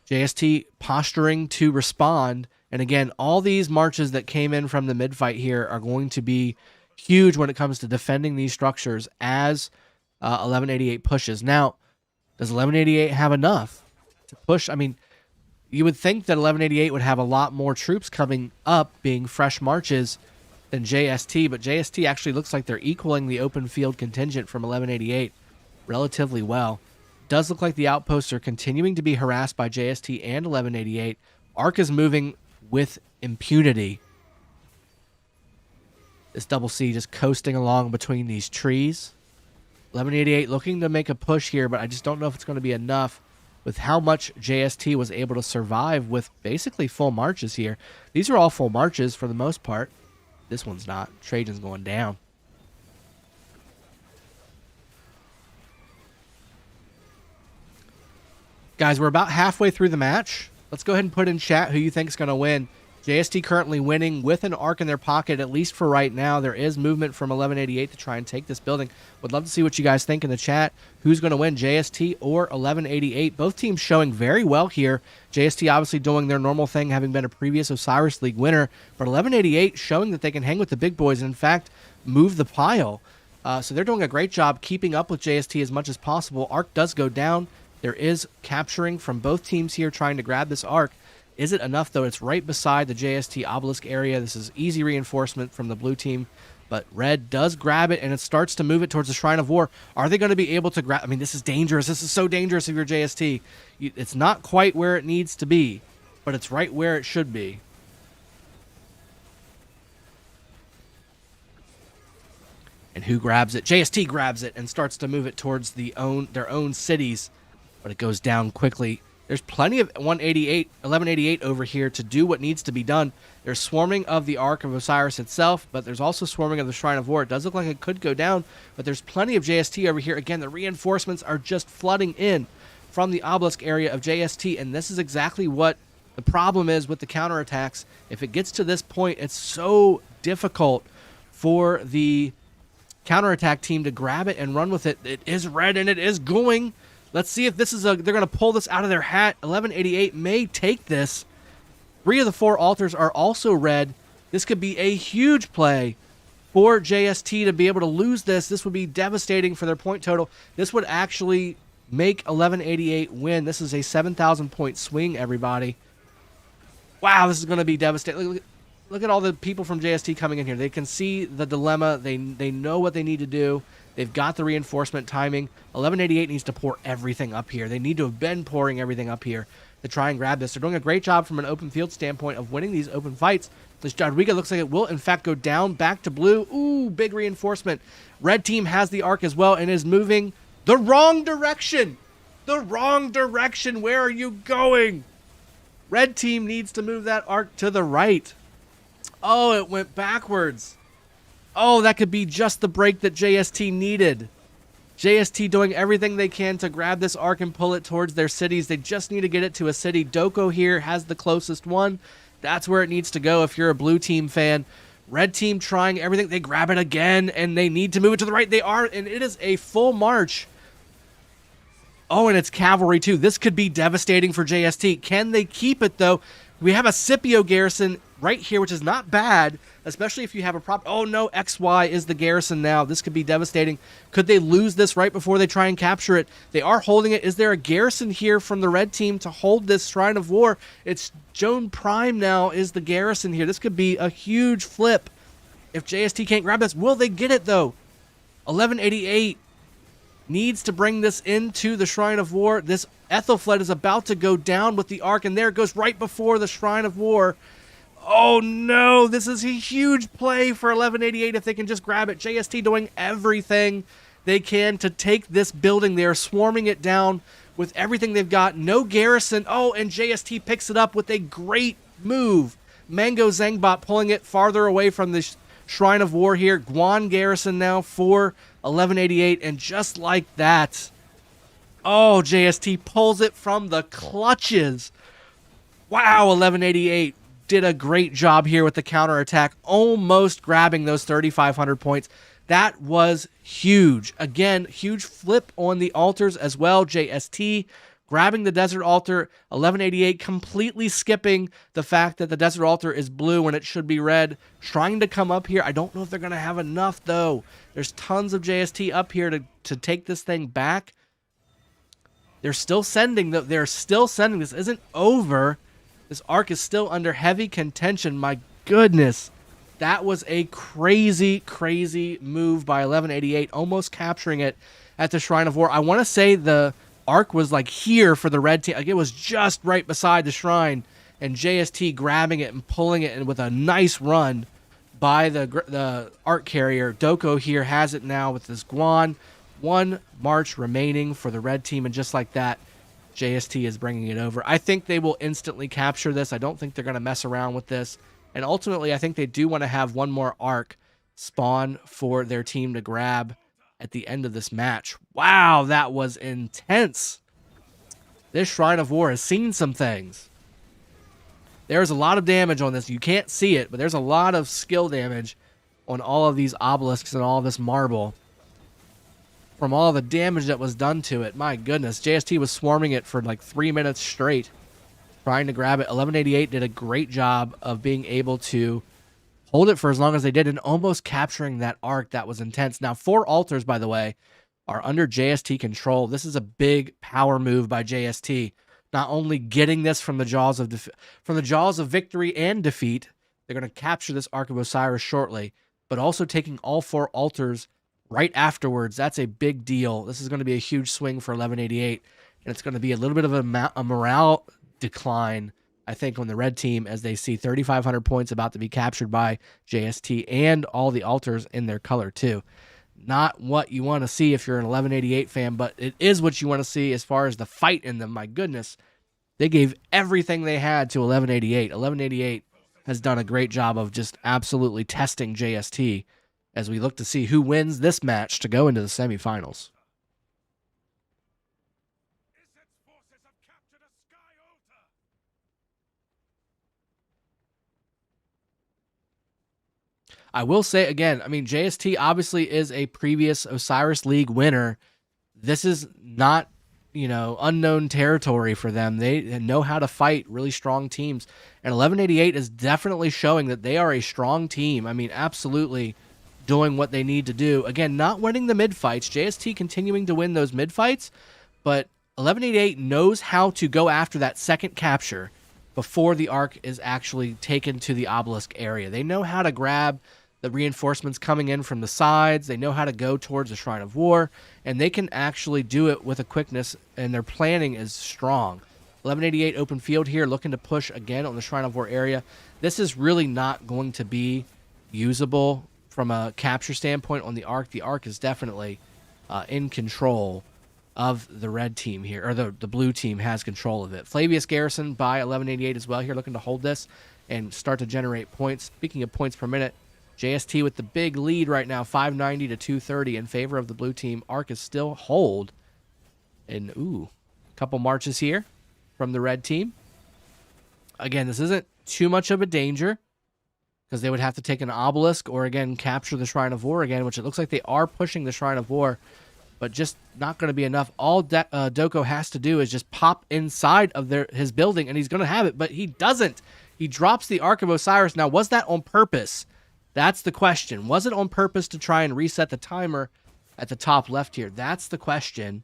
JST posturing to respond. And again, all these marches that came in from the mid-fight here are going to be huge when it comes to defending these structures as 1188 pushes. Now, does 1188 have enough to push? I mean, you would think that 1188 would have a lot more troops coming up, being fresh marches, than JST, but JST actually looks like they're equaling the open field contingent from 1188 relatively well. Does look like the outposts are continuing to be harassed by JST and 1188. Arc is moving with impunity. This double C just coasting along between these trees. 1188 looking to make a push here, but I just don't know if it's going to be enough with how much JST was able to survive with basically full marches here. These are all full marches for the most part. This one's not. Trajan's going down. Guys, we're about halfway through the match. Let's go ahead and put in chat who you think is going to win. JST currently winning with an arc in their pocket, at least for right now. There is movement from 1188 to try and take this building. Would love to see what you guys think in the chat. Who's going to win, JST or 1188? Both teams showing very well here. JST obviously doing their normal thing, having been a previous Osiris League winner, but 1188 showing that they can hang with the big boys and, in fact, move the pile. So they're doing a great job keeping up with JST as much as possible. Arc does go down. There is capturing from both teams here trying to grab this arc. Is it enough, though? It's right beside the JST obelisk area. This is easy reinforcement from the blue team, but red does grab it, and it starts to move it towards the Shrine of War. Are they going to be able to grab? I mean, this is dangerous. This is so dangerous if you're JST. It's not quite where it needs to be, but it's right where it should be. And who grabs it? JST grabs it and starts to move it towards their own cities, but it goes down quickly. There's plenty of 1188 over here to do what needs to be done. There's swarming of the Ark of Osiris itself, but there's also swarming of the Shrine of War. It does look like it could go down, but there's plenty of JST over here. Again, the reinforcements are just flooding in from the obelisk area of JST, and this is exactly what the problem is with the counterattacks. If it gets to this point, it's so difficult for the counterattack team to grab it and run with it. It is red, and it is going. Let's see if this is they're going to pull this out of their hat. 1188 may take this. 3 of the 4 altars are also red. This could be a huge play for JST to be able to lose this. This would be devastating for their point total. This would actually make 1188 win. This is a 7,000 point swing, everybody. Wow, this is going to be devastating. Look at all the people from JST coming in here. They can see the dilemma. They know what they need to do. They've got the reinforcement timing. 1188 needs to pour everything up here. They need to have been pouring everything up here to try and grab this. They're doing a great job from an open field standpoint of winning these open fights. This Jadwiga looks like it will, in fact, go down back to blue. Ooh, big reinforcement. Red team has the arc as well and is moving the wrong direction. The wrong direction. Where are you going? Red team needs to move that arc to the right. Oh, it went backwards. Oh, that could be just the break that JST needed. JST doing everything they can to grab this arc and pull it towards their cities. They just need to get it to a city. Doko here has the closest one. That's where it needs to go if you're a blue team fan. Red team trying everything. They grab it again, and they need to move it to the right. They are, and it is a full march. Oh, and it's cavalry too. This could be devastating for JST. Can they keep it, though? We have a Scipio garrison right here, which is not bad, especially if you have a prop. Oh no, XY is the garrison now. This could be devastating. Could they lose this right before they try and capture it? They are holding it. Is there a garrison here from the red team to hold this Shrine of War? It's Joan Prime now is the garrison here. This could be a huge flip if JST can't grab this. Will they get it, though? 1188 needs to bring this into the Shrine of War. This Ethelfled is about to go down with the arc, and there it goes right before the Shrine of War. Oh no, this is a huge play for 1188 if they can just grab it. JST doing everything they can to take this building. They are swarming it down with everything they've got. No garrison. Oh, and JST picks it up with a great move. Mango Zangbot pulling it farther away from the Shrine of War here. Guan garrison now for 1188, and just like that, oh, JST pulls it from the clutches. Wow, 1188 did a great job here with the counterattack, almost grabbing those 3,500 points. That was huge. Again, huge flip on the altars as well. JST grabbing the desert altar, 1188 completely skipping the fact that the desert altar is blue when it should be red, trying to come up here. I don't know if they're going to have enough, though. There's tons of JST up here to take this thing back. They're still sending. They're still sending. This isn't over. This arc is still under heavy contention. My goodness. That was a crazy, crazy move by 1188, almost capturing it at the Shrine of War. I want to say the arc was like here for the red team. Like it was just right beside the shrine, and JST grabbing it and pulling it, and with a nice run by the arc carrier. Doko here has it now with this Guan. One march remaining for the red team, and just like that, JST is bringing it over. I think they will instantly capture this. I don't think they're going to mess around with this. And ultimately, I think they do want to have one more arc spawn for their team to grab at the end of this match. Wow, that was intense. This Shrine of War has seen some things. There's a lot of damage on this. You can't see it, but there's a lot of skill damage on all of these obelisks and all of this marble from all the damage that was done to it. My goodness, JST was swarming it for like 3 minutes straight, trying to grab it. 1188 did a great job of being able to hold it for as long as they did and almost capturing that arc that was intense. Now, 4 altars, by the way, are under JST control. This is a big power move by JST. Not only getting this from the jaws of victory and defeat, they're going to capture this Ark of Osiris shortly, but also taking all 4 altars right afterwards. That's a big deal. This is going to be a huge swing for 1188, and it's going to be a little bit of a morale decline, I think, on the red team as they see 3,500 points about to be captured by JST and all the altars in their color too. Not what you want to see if you're an 1188 fan, but it is what you want to see as far as the fight in them. My goodness, they gave everything they had to 1188. 1188 has done a great job of just absolutely testing JST as we look to see who wins this match to go into the semifinals. I will say again, I mean, JST obviously is a previous Osiris League winner. This is not, unknown territory for them. They know how to fight really strong teams. And 1188 is definitely showing that they are a strong team. I mean, absolutely doing what they need to do. Again, not winning the mid fights. JST continuing to win those mid fights, but 1188 knows how to go after that second capture before the arc is actually taken to the obelisk area. They know how to grab the reinforcements coming in from the sides. They know how to go towards the Shrine of War, and they can actually do it with a quickness, and their planning is strong. 1188 open field here, looking to push again on the Shrine of War area. This is really not going to be usable from a capture standpoint on the arc. The arc is definitely in control of the red team here, or the blue team has control of it. Flavius Garrison by 1188 as well here, looking to hold this and start to generate points. Speaking of points per minute, JST with the big lead right now, 590 to 230 in favor of the blue team. Arc is still hold. And, a couple marches here from the red team. Again, this isn't too much of a danger because they would have to take an obelisk or, again, capture the Shrine of War again, which it looks like they are pushing the Shrine of War, but just not going to be enough. All Doko has to do is just pop inside of his building, and he's going to have it, but he doesn't. He drops the Ark of Osiris. Now, was that on purpose? That's the question. Was it on purpose to try and reset the timer at the top left here? That's the question.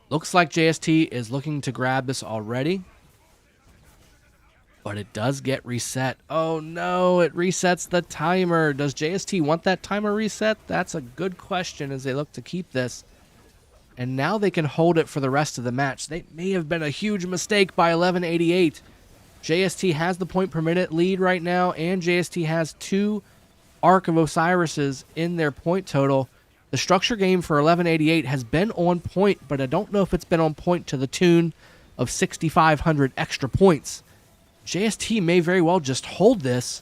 Looks like JST is looking to grab this already, but it does get reset. Oh no, it resets the timer. Does JST want that timer reset? That's a good question as they look to keep this. And now they can hold it for the rest of the match. They may have been a huge mistake by 1188. JST has the point per minute lead right now, and JST has 2 Ark of Osiris's in their point total. The structure game for 1188 has been on point, but I don't know if it's been on point to the tune of 6,500 extra points. JST may very well just hold this.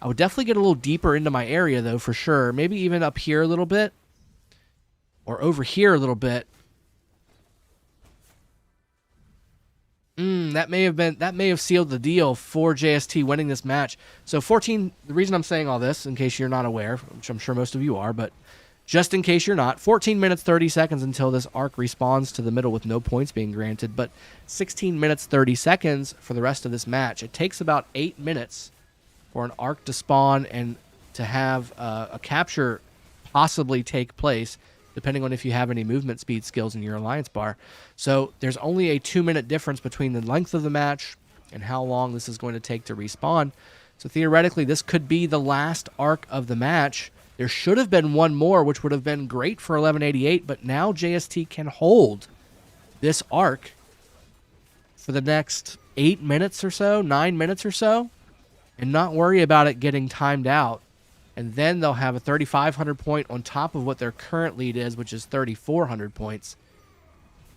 I would definitely get a little deeper into my area, though, for sure. Maybe even up here a little bit, or over here a little bit. That may have sealed the deal for JST winning this match. So 14, the reason I'm saying all this, in case you're not aware, which I'm sure most of you are, but just in case you're not, 14 minutes, 30 seconds until this arc respawns to the middle with no points being granted, but 16 minutes, 30 seconds for the rest of this match. It takes about 8 minutes for an arc to spawn and to have a capture possibly take place, depending on if you have any movement speed skills in your alliance bar. So there's only a 2-minute difference between the length of the match and how long this is going to take to respawn. So theoretically, this could be the last arc of the match. There should have been one more, which would have been great for 1188, but now JST can hold this arc for the next 8 minutes or so, 9 minutes or so, and not worry about it getting timed out. And then they'll have a 3,500 point on top of what their current lead is, which is 3,400 points.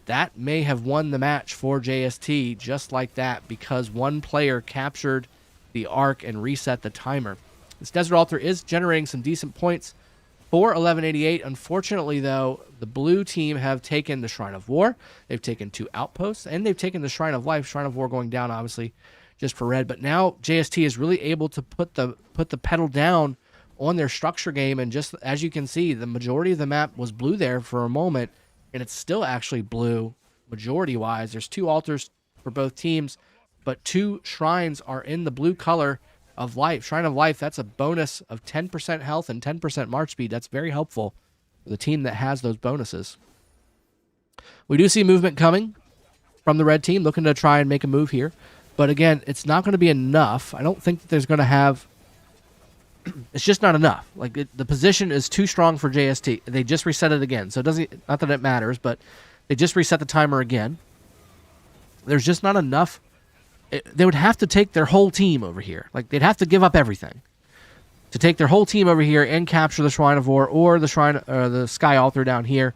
That may have won the match for JST just like that, because one player captured the arc and reset the timer. This Desert Altar is generating some decent points for 1188. Unfortunately, though, the blue team have taken the Shrine of War. They've taken 2 outposts, and they've taken the Shrine of Life. Shrine of War going down, obviously, just for red. But now JST is really able to put the pedal down on their structure game. And just as you can see, the majority of the map was blue there for a moment, and it's still actually blue majority-wise. There's 2 altars for both teams, but 2 shrines are in the blue color of life. Shrine of Life, that's a bonus of 10% health and 10% march speed. That's very helpful for the team that has those bonuses. We do see movement coming from the red team, looking to try and make a move here. But again, it's not going to be enough. I don't think that there's going to have... It's just not enough. Like, the position is too strong for JST. They just reset it again. So it doesn't... Not that it matters, but they just reset the timer again. There's just not enough... They would have to take their whole team over here. Like, they'd have to give up everything to take their whole team over here and capture the Shrine of War or the Sky Altar down here.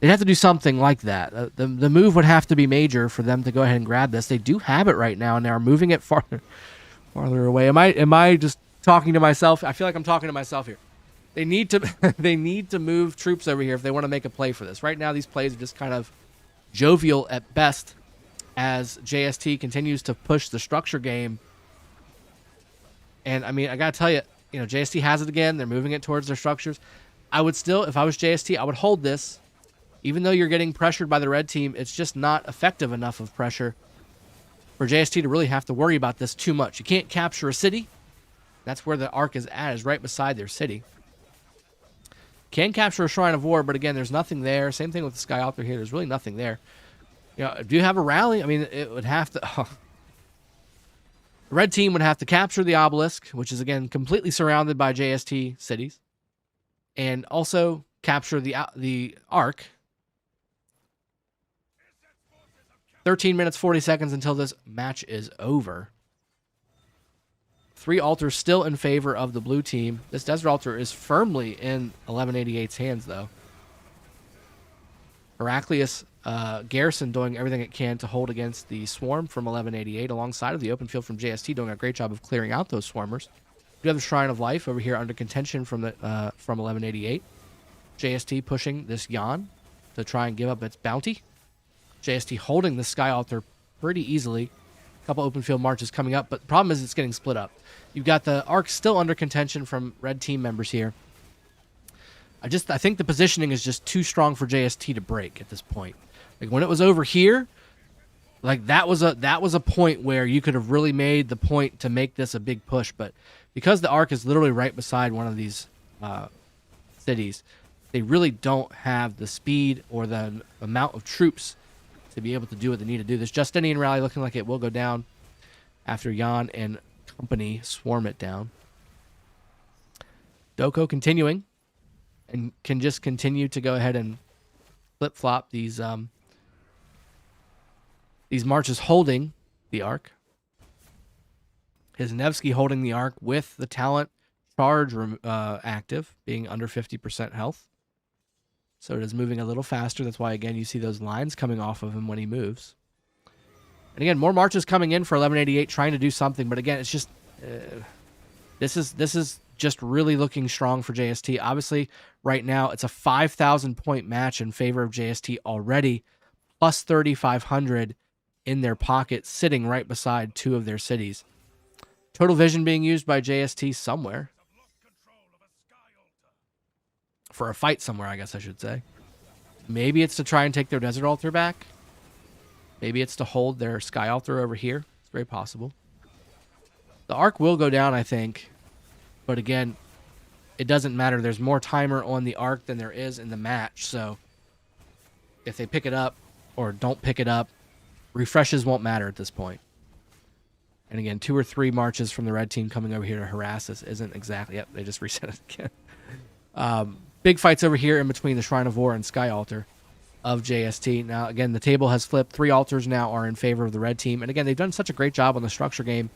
They'd have to do something like that. The move would have to be major for them to go ahead and grab this. They do have it right now, and they're moving it farther away. Am I just talking to myself? I feel like I'm talking to myself here. They need to move troops over here if they want to make a play for this. Right now, these plays are just kind of jovial at best, as JST continues to push the structure game. And, I mean, I got to tell you, JST has it again. They're moving it towards their structures. I would still, if I was JST, I would hold this. Even though you're getting pressured by the red team, it's just not effective enough of pressure for JST to really have to worry about this too much. You can't capture a city. That's where the arc is at, is right beside their city. Can capture a Shrine of War, but again, there's nothing there. Same thing with the Sky Altar here. There's really nothing there. Do you have a rally? I mean, it would have to... The red team would have to capture the obelisk, which is, again, completely surrounded by JST cities. And also capture the arc. 13 minutes, 40 seconds until this match is over. 3 altars still in favor of the blue team. This Desert Altar is firmly in 1188's hands, though. Heraclius Garrison doing everything it can to hold against the swarm from 1188, alongside of the open field from JST doing a great job of clearing out those swarmers. We have the Shrine of Life over here under contention from 1188. JST pushing this Yan to try and give up its bounty. JST holding the Sky Altar pretty easily. A couple open field marches coming up, but the problem is it's getting split up. You've got the arc still under contention from red team members here. I think the positioning is just too strong for JST to break at this point. Like, when it was over here, like, that was a point where you could have really made the point to make this a big push, but because the arc is literally right beside one of these cities, they really don't have the speed or the amount of troops to be able to do what they need to do. This Justinian rally looking like it will go down after Yan and company swarm it down. Doko continuing and can just continue to go ahead and flip-flop these marches holding the arc. His Nevsky holding the arc with the talent charge active, being under 50% health. So it is moving a little faster. That's why, again, you see those lines coming off of him when he moves. And again, more marches coming in for 1188, trying to do something. But again, it's just... This is just really looking strong for JST. Obviously, right now, it's a 5,000-point match in favor of JST already, plus 3,500 in their pocket, sitting right beside 2 of their cities. Total vision being used by JST somewhere. For a fight somewhere, I guess I should say. Maybe it's to try and take their Desert Altar back. Maybe it's to hold their Sky Altar over here. It's very possible. The arc will go down, I think. But again, it doesn't matter. There's more timer on the arc than there is in the match. So if they pick it up or don't pick it up, refreshes won't matter at this point. And again, 2 or 3 marches from the red team coming over here to harass us isn't exactly... Yep, they just reset it again. Big fights over here in between the Shrine of War and Sky Altar of JST. Now, again, the table has flipped. 3 altars now are in favor of the red team. And again, they've done such a great job on the structure game.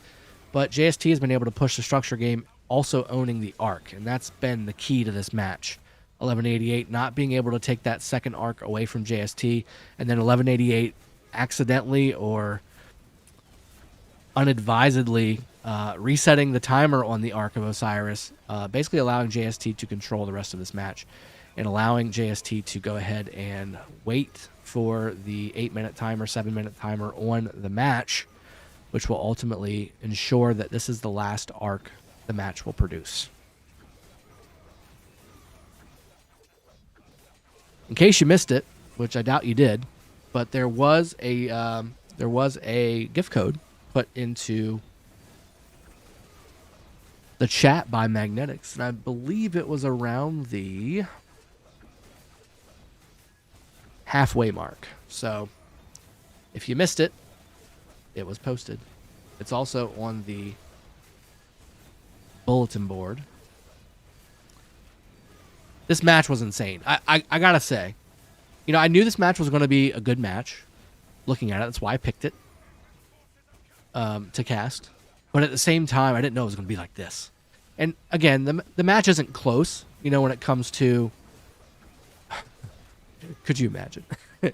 But JST has been able to push the structure game, also owning the arc. And that's been the key to this match. 1188 not being able to take that second arc away from JST. And then 1188 accidentally or unadvisedly resetting the timer on the Ark of Osiris, basically allowing JST to control the rest of this match and allowing JST to go ahead and wait for the 8-minute timer, 7-minute timer on the match, which will ultimately ensure that this is the last Ark the match will produce. In case you missed it, which I doubt you did, but there was a gift code put into the chat by Magnetics, and I believe it was around the halfway mark. So if you missed it, it was posted. It's also on the bulletin board. This match was insane. I gotta say, you know, I knew this match was going to be a good match. Looking at it, that's why I picked it to cast. But at the same time, I didn't know it was going to be like this. And again, the match isn't close. You know, when it comes to, could you imagine? The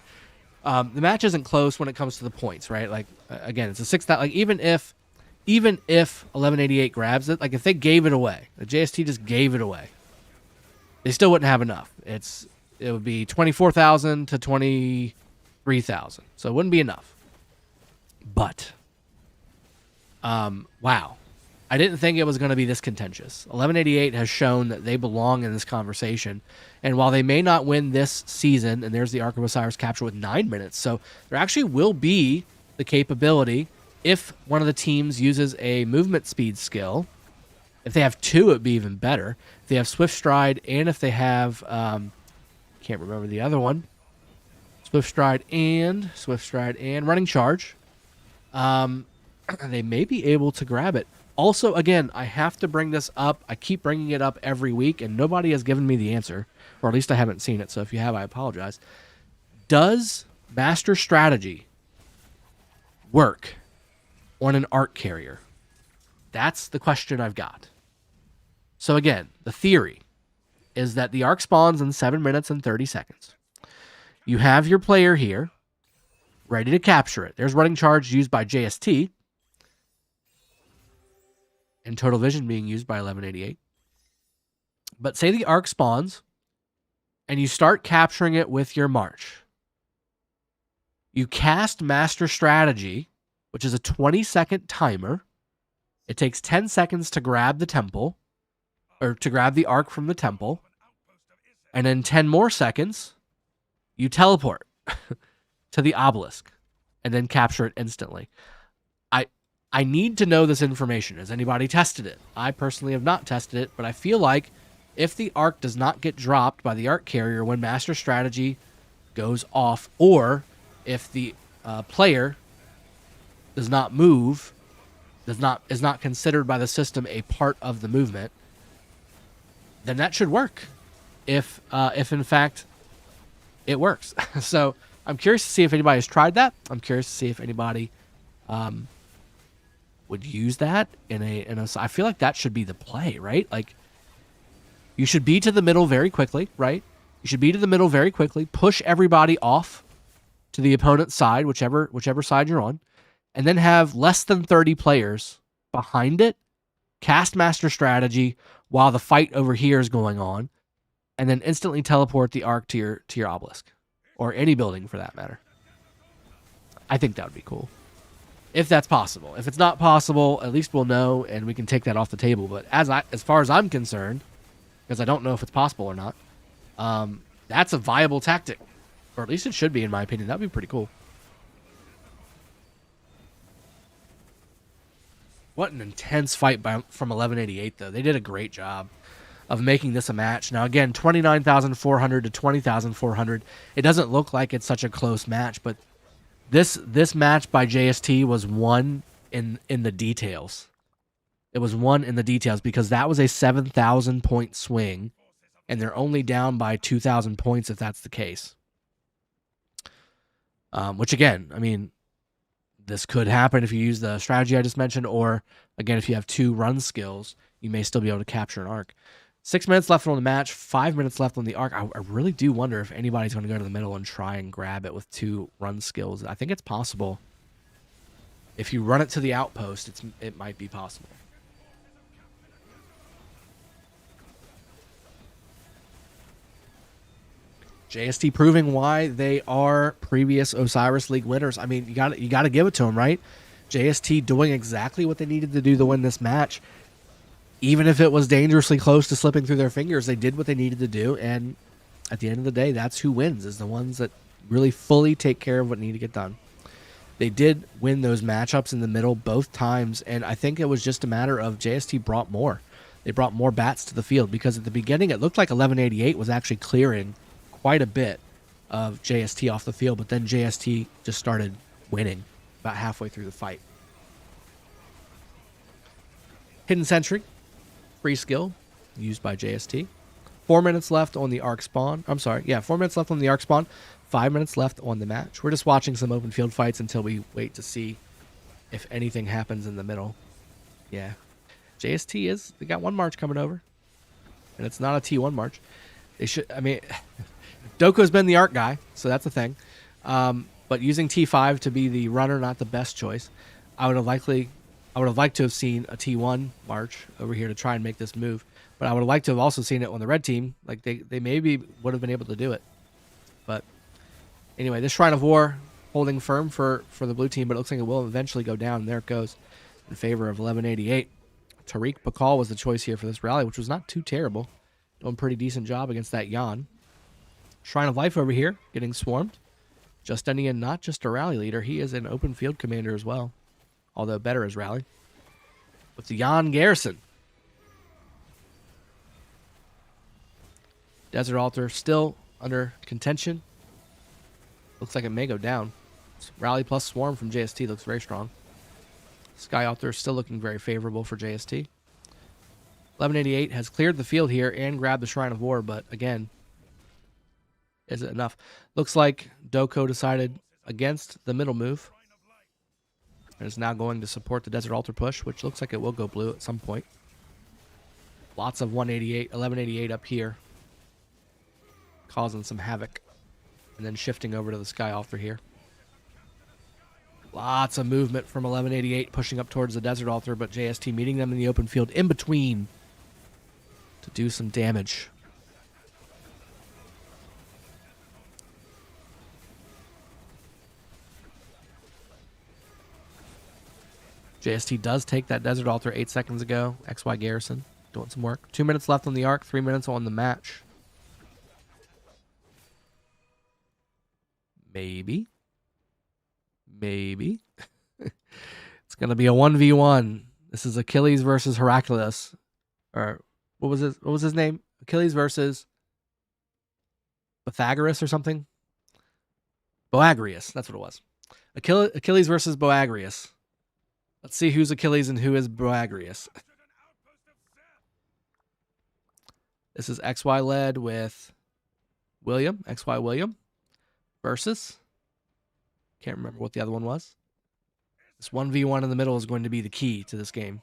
match isn't close when it comes to the points, right? Like again, it's a 6,000. Like even if 1188 grabs it, like if they gave it away, the JST just gave it away, they still wouldn't have enough. It would be 24,000 to 23,000, so it wouldn't be enough. But wow, I didn't think it was going to be this contentious. 1188 has shown that they belong in this conversation, and while they may not win this season, and there's the Ark of Osiris capture with 9 minutes, so there actually will be the capability, if one of the teams uses a movement speed skill. If they have two, it'd be even better. If they have Swift Stride, and if they have, can't remember the other one, Swift Stride and Running Charge, they may be able to grab it. Also, again, I have to bring this up. I keep bringing it up every week, and nobody has given me the answer, or at least I haven't seen it. So if you have, I apologize. Does Master Strategy work on an Ark carrier? That's the question I've got. So again, the theory is that the Ark spawns in 7 minutes and 30 seconds. You have your player here, ready to capture it. There's Running Charge used by JST, and Total Vision being used by 1188. But say the Ark spawns, and you start capturing it with your March. You cast Master Strategy, which is a 20-second timer. It takes 10 seconds to grab the temple, or to grab the Ark from the temple. And in 10 more seconds, you teleport to the obelisk and then capture it instantly. I need to know this information. Has anybody tested it? I personally have not tested it, but I feel like if the Ark does not get dropped by the Ark carrier when Master Strategy goes off, or if the player does not move, is not considered by the system a part of the movement, then that should work. If in fact it works. So I'm curious to see if anybody has tried that. I'm curious to see if anybody would use that in a. I feel like that should be the play, right? Like, you should be to the middle very quickly, right? You should be to the middle very quickly. Push everybody off to the opponent's side, whichever side you're on, and then have less than 30 players behind it. Cast Master Strategy while the fight over here is going on, and then instantly teleport the Ark to your obelisk, or any building for that matter. I think that would be cool, if that's possible. If it's not possible, at least we'll know and we can take that off the table. But as far as I'm concerned, because I don't know if it's possible or not, that's a viable tactic, or at least it should be, in my opinion. That'd be pretty cool. What an intense fight from 1188, though. They did a great job of making this a match. Now, again, 29,400 to 20,400. It doesn't look like it's such a close match, but this match by JST was won in the details. It was won in the details because that was a 7,000 point swing, and they're only down by 2,000 points if that's the case. Which, again, I mean, this could happen if you use the strategy I just mentioned, or, again, if you have 2 run skills, you may still be able to capture an Ark. 6 minutes left on the match, 5 minutes left on the Ark. I really do wonder if anybody's going to go to the middle and try and grab it with 2 run skills. I think it's possible. If you run it to the outpost, it might be possible. JST proving why they are previous Osiris League winners. I mean, you got to give it to them, right? JST doing exactly what they needed to do to win this match. Even if it was dangerously close to slipping through their fingers, they did what they needed to do, and at the end of the day, that's who wins, is the ones that really fully take care of what needed to get done. They did win those matchups in the middle both times, and I think it was just a matter of JST brought more. They brought more bats to the field, because at the beginning it looked like 1188 was actually clearing quite a bit of JST off the field, but then JST just started winning about halfway through the fight. Hidden Sentry, free skill used by JST. 4 minutes left on the arc spawn. 4 minutes left on the arc spawn. 5 minutes left on the match. We're just watching some open field fights until we wait to see if anything happens in the middle. Yeah. JST they got one march coming over. And it's not a T1 march. They should, I mean, Doko's been the arc guy, so that's a thing. But using T5 to be the runner, not the best choice. I would have liked to have seen a T1 march over here to try and make this move. But I would have liked to have also seen it on the red team. Like, they maybe would have been able to do it. But anyway, this Shrine of War holding firm for the blue team, but it looks like it will eventually go down. And there it goes in favor of 1188. Tariq Pakal was the choice here for this rally, which was not too terrible. Doing a pretty decent job against that Yan. Shrine of Life over here, getting swarmed. Justinian, not just a rally leader, he is an open field commander as well. Although better as rally. With the Yan Garrison. Desert Altar still under contention. Looks like it may go down. Rally plus Swarm from JST looks very strong. Sky Altar still looking very favorable for JST. 1188 has cleared the field here and grabbed the Shrine of War, but again, is it enough? Looks like Doko decided against the middle move and is now going to support the Desert Altar push, which looks like it will go blue at some point. Lots of 1188 up here, causing some havoc, and then shifting over to the Sky Altar here. Lots of movement from 1188 pushing up towards the Desert Altar, but JST meeting them in the open field in between to do some damage. JST does take that Desert Altar 8 seconds ago. XY Garrison doing some work. 2 minutes left on the arc, 3 minutes on the match. Maybe. It's going to be a 1v1. This is Achilles versus Heraclius. Or what was his name? Achilles versus Pythagoras or something? Boagrius, that's what it was. Achilles versus Boagrius. Let's see who's Achilles and who is Boagrius. This is XY led with XY William versus, can't remember what the other one was. This 1v1 in the middle is going to be the key to this game.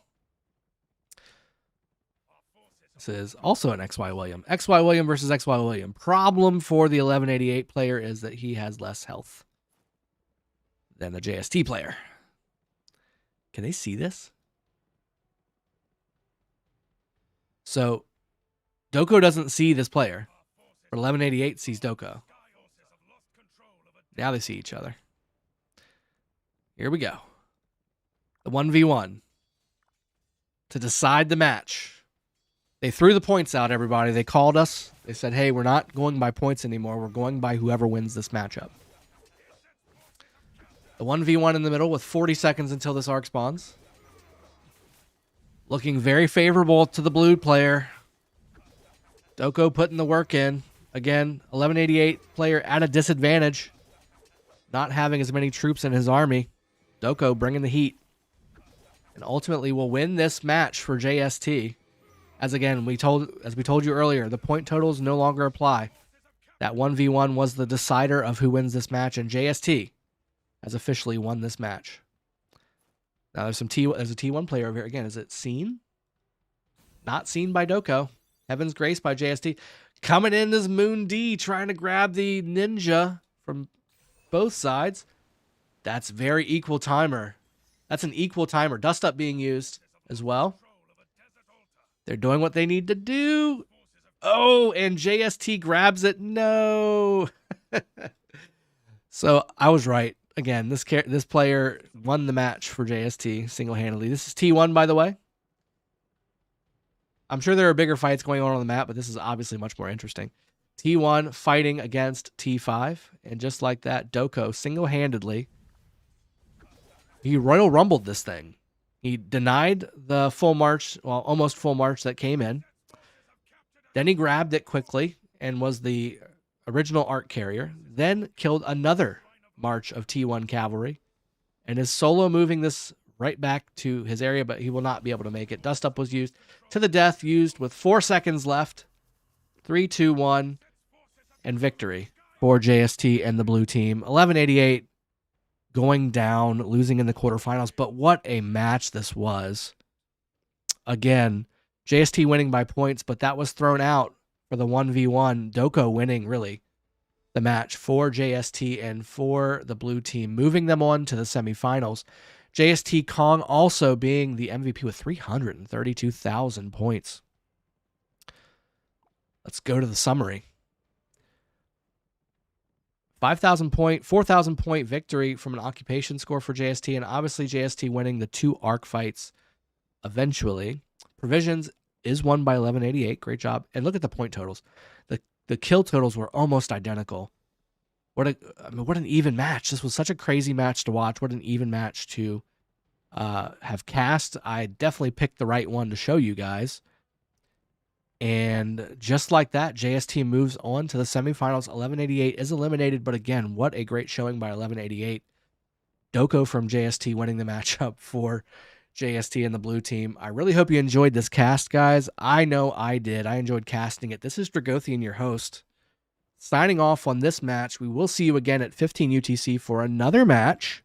This is also an XY William. XY William versus XY William. Problem for the 1188 player is that he has less health than the JST player. Can they see this? So, Doko doesn't see this player, but 1188 sees Doko. Now they see each other. Here we go. The 1v1 to decide the match. They threw the points out, everybody. They called us. They said, hey, we're not going by points anymore. We're going by whoever wins this matchup. The 1v1 in the middle with 40 seconds until this arc spawns. Looking very favorable to the blue player. Doko putting the work in. Again, 1188 player at a disadvantage. Not having as many troops in his army. Doko bringing the heat. And ultimately will win this match for JST. As again, we told you earlier, the point totals no longer apply. That 1v1 was the decider of who wins this match, and JST has officially won this match. Now there's a T1 player over here. Again, is it seen? Not seen by Doko. Heaven's Grace by JST. Coming in is Moon D, trying to grab the ninja from both sides. That's very equal timer. That's an equal timer. Dust up being used as well. They're doing what they need to do. Oh, and JST grabs it. No. So I was right. Again, this player won the match for JST single-handedly. This is T1, by the way. I'm sure there are bigger fights going on the map, but this is obviously much more interesting. T1 fighting against T5, and just like that, Doko single-handedly, he Royal Rumbled this thing. He denied the full march, well, almost full march that came in. Then he grabbed it quickly and was the original arc carrier. Then killed another march of T1 cavalry and is solo moving this right back to his area, but he will not be able to make it. Dust up was used to the death, used with 4 seconds left. 3, 2, 1, and victory for JST and the blue team. 1188 going down, losing in the quarterfinals, but what a match this was. Again, JST winning by points, but that was thrown out for the 1v1. Doko winning, really, the match for JST and for the blue team, moving them on to the semifinals. JST Kong also being the MVP with 332,000 points. Let's go to the summary. 4,000 point victory from an occupation score for JST, and obviously JST winning the 2 arc fights eventually. Provisions is won by 1188. Great job. And look at the point totals. The kill totals were almost identical. What an even match. This was such a crazy match to watch. What an even match to have cast. I definitely picked the right one to show you guys. And just like that, JST moves on to the semifinals. 1188 is eliminated, but again, what a great showing by 1188. Doko from JST winning the matchup for JST and the blue team. I really hope you enjoyed this cast, guys. I know I did. I enjoyed casting it. This is Dragothian, your host, signing off on this match. We will see you again at 15 UTC for another match,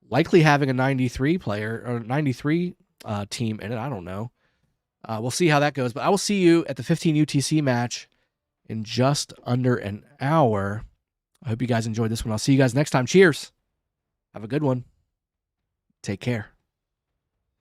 likely having a 93 player or 93 team in it. I don't know. We'll see how that goes, but I will see you at the 15 UTC match in just under an hour. I hope you guys enjoyed this one. I'll see you guys next time. Cheers. Have a good one. Take care.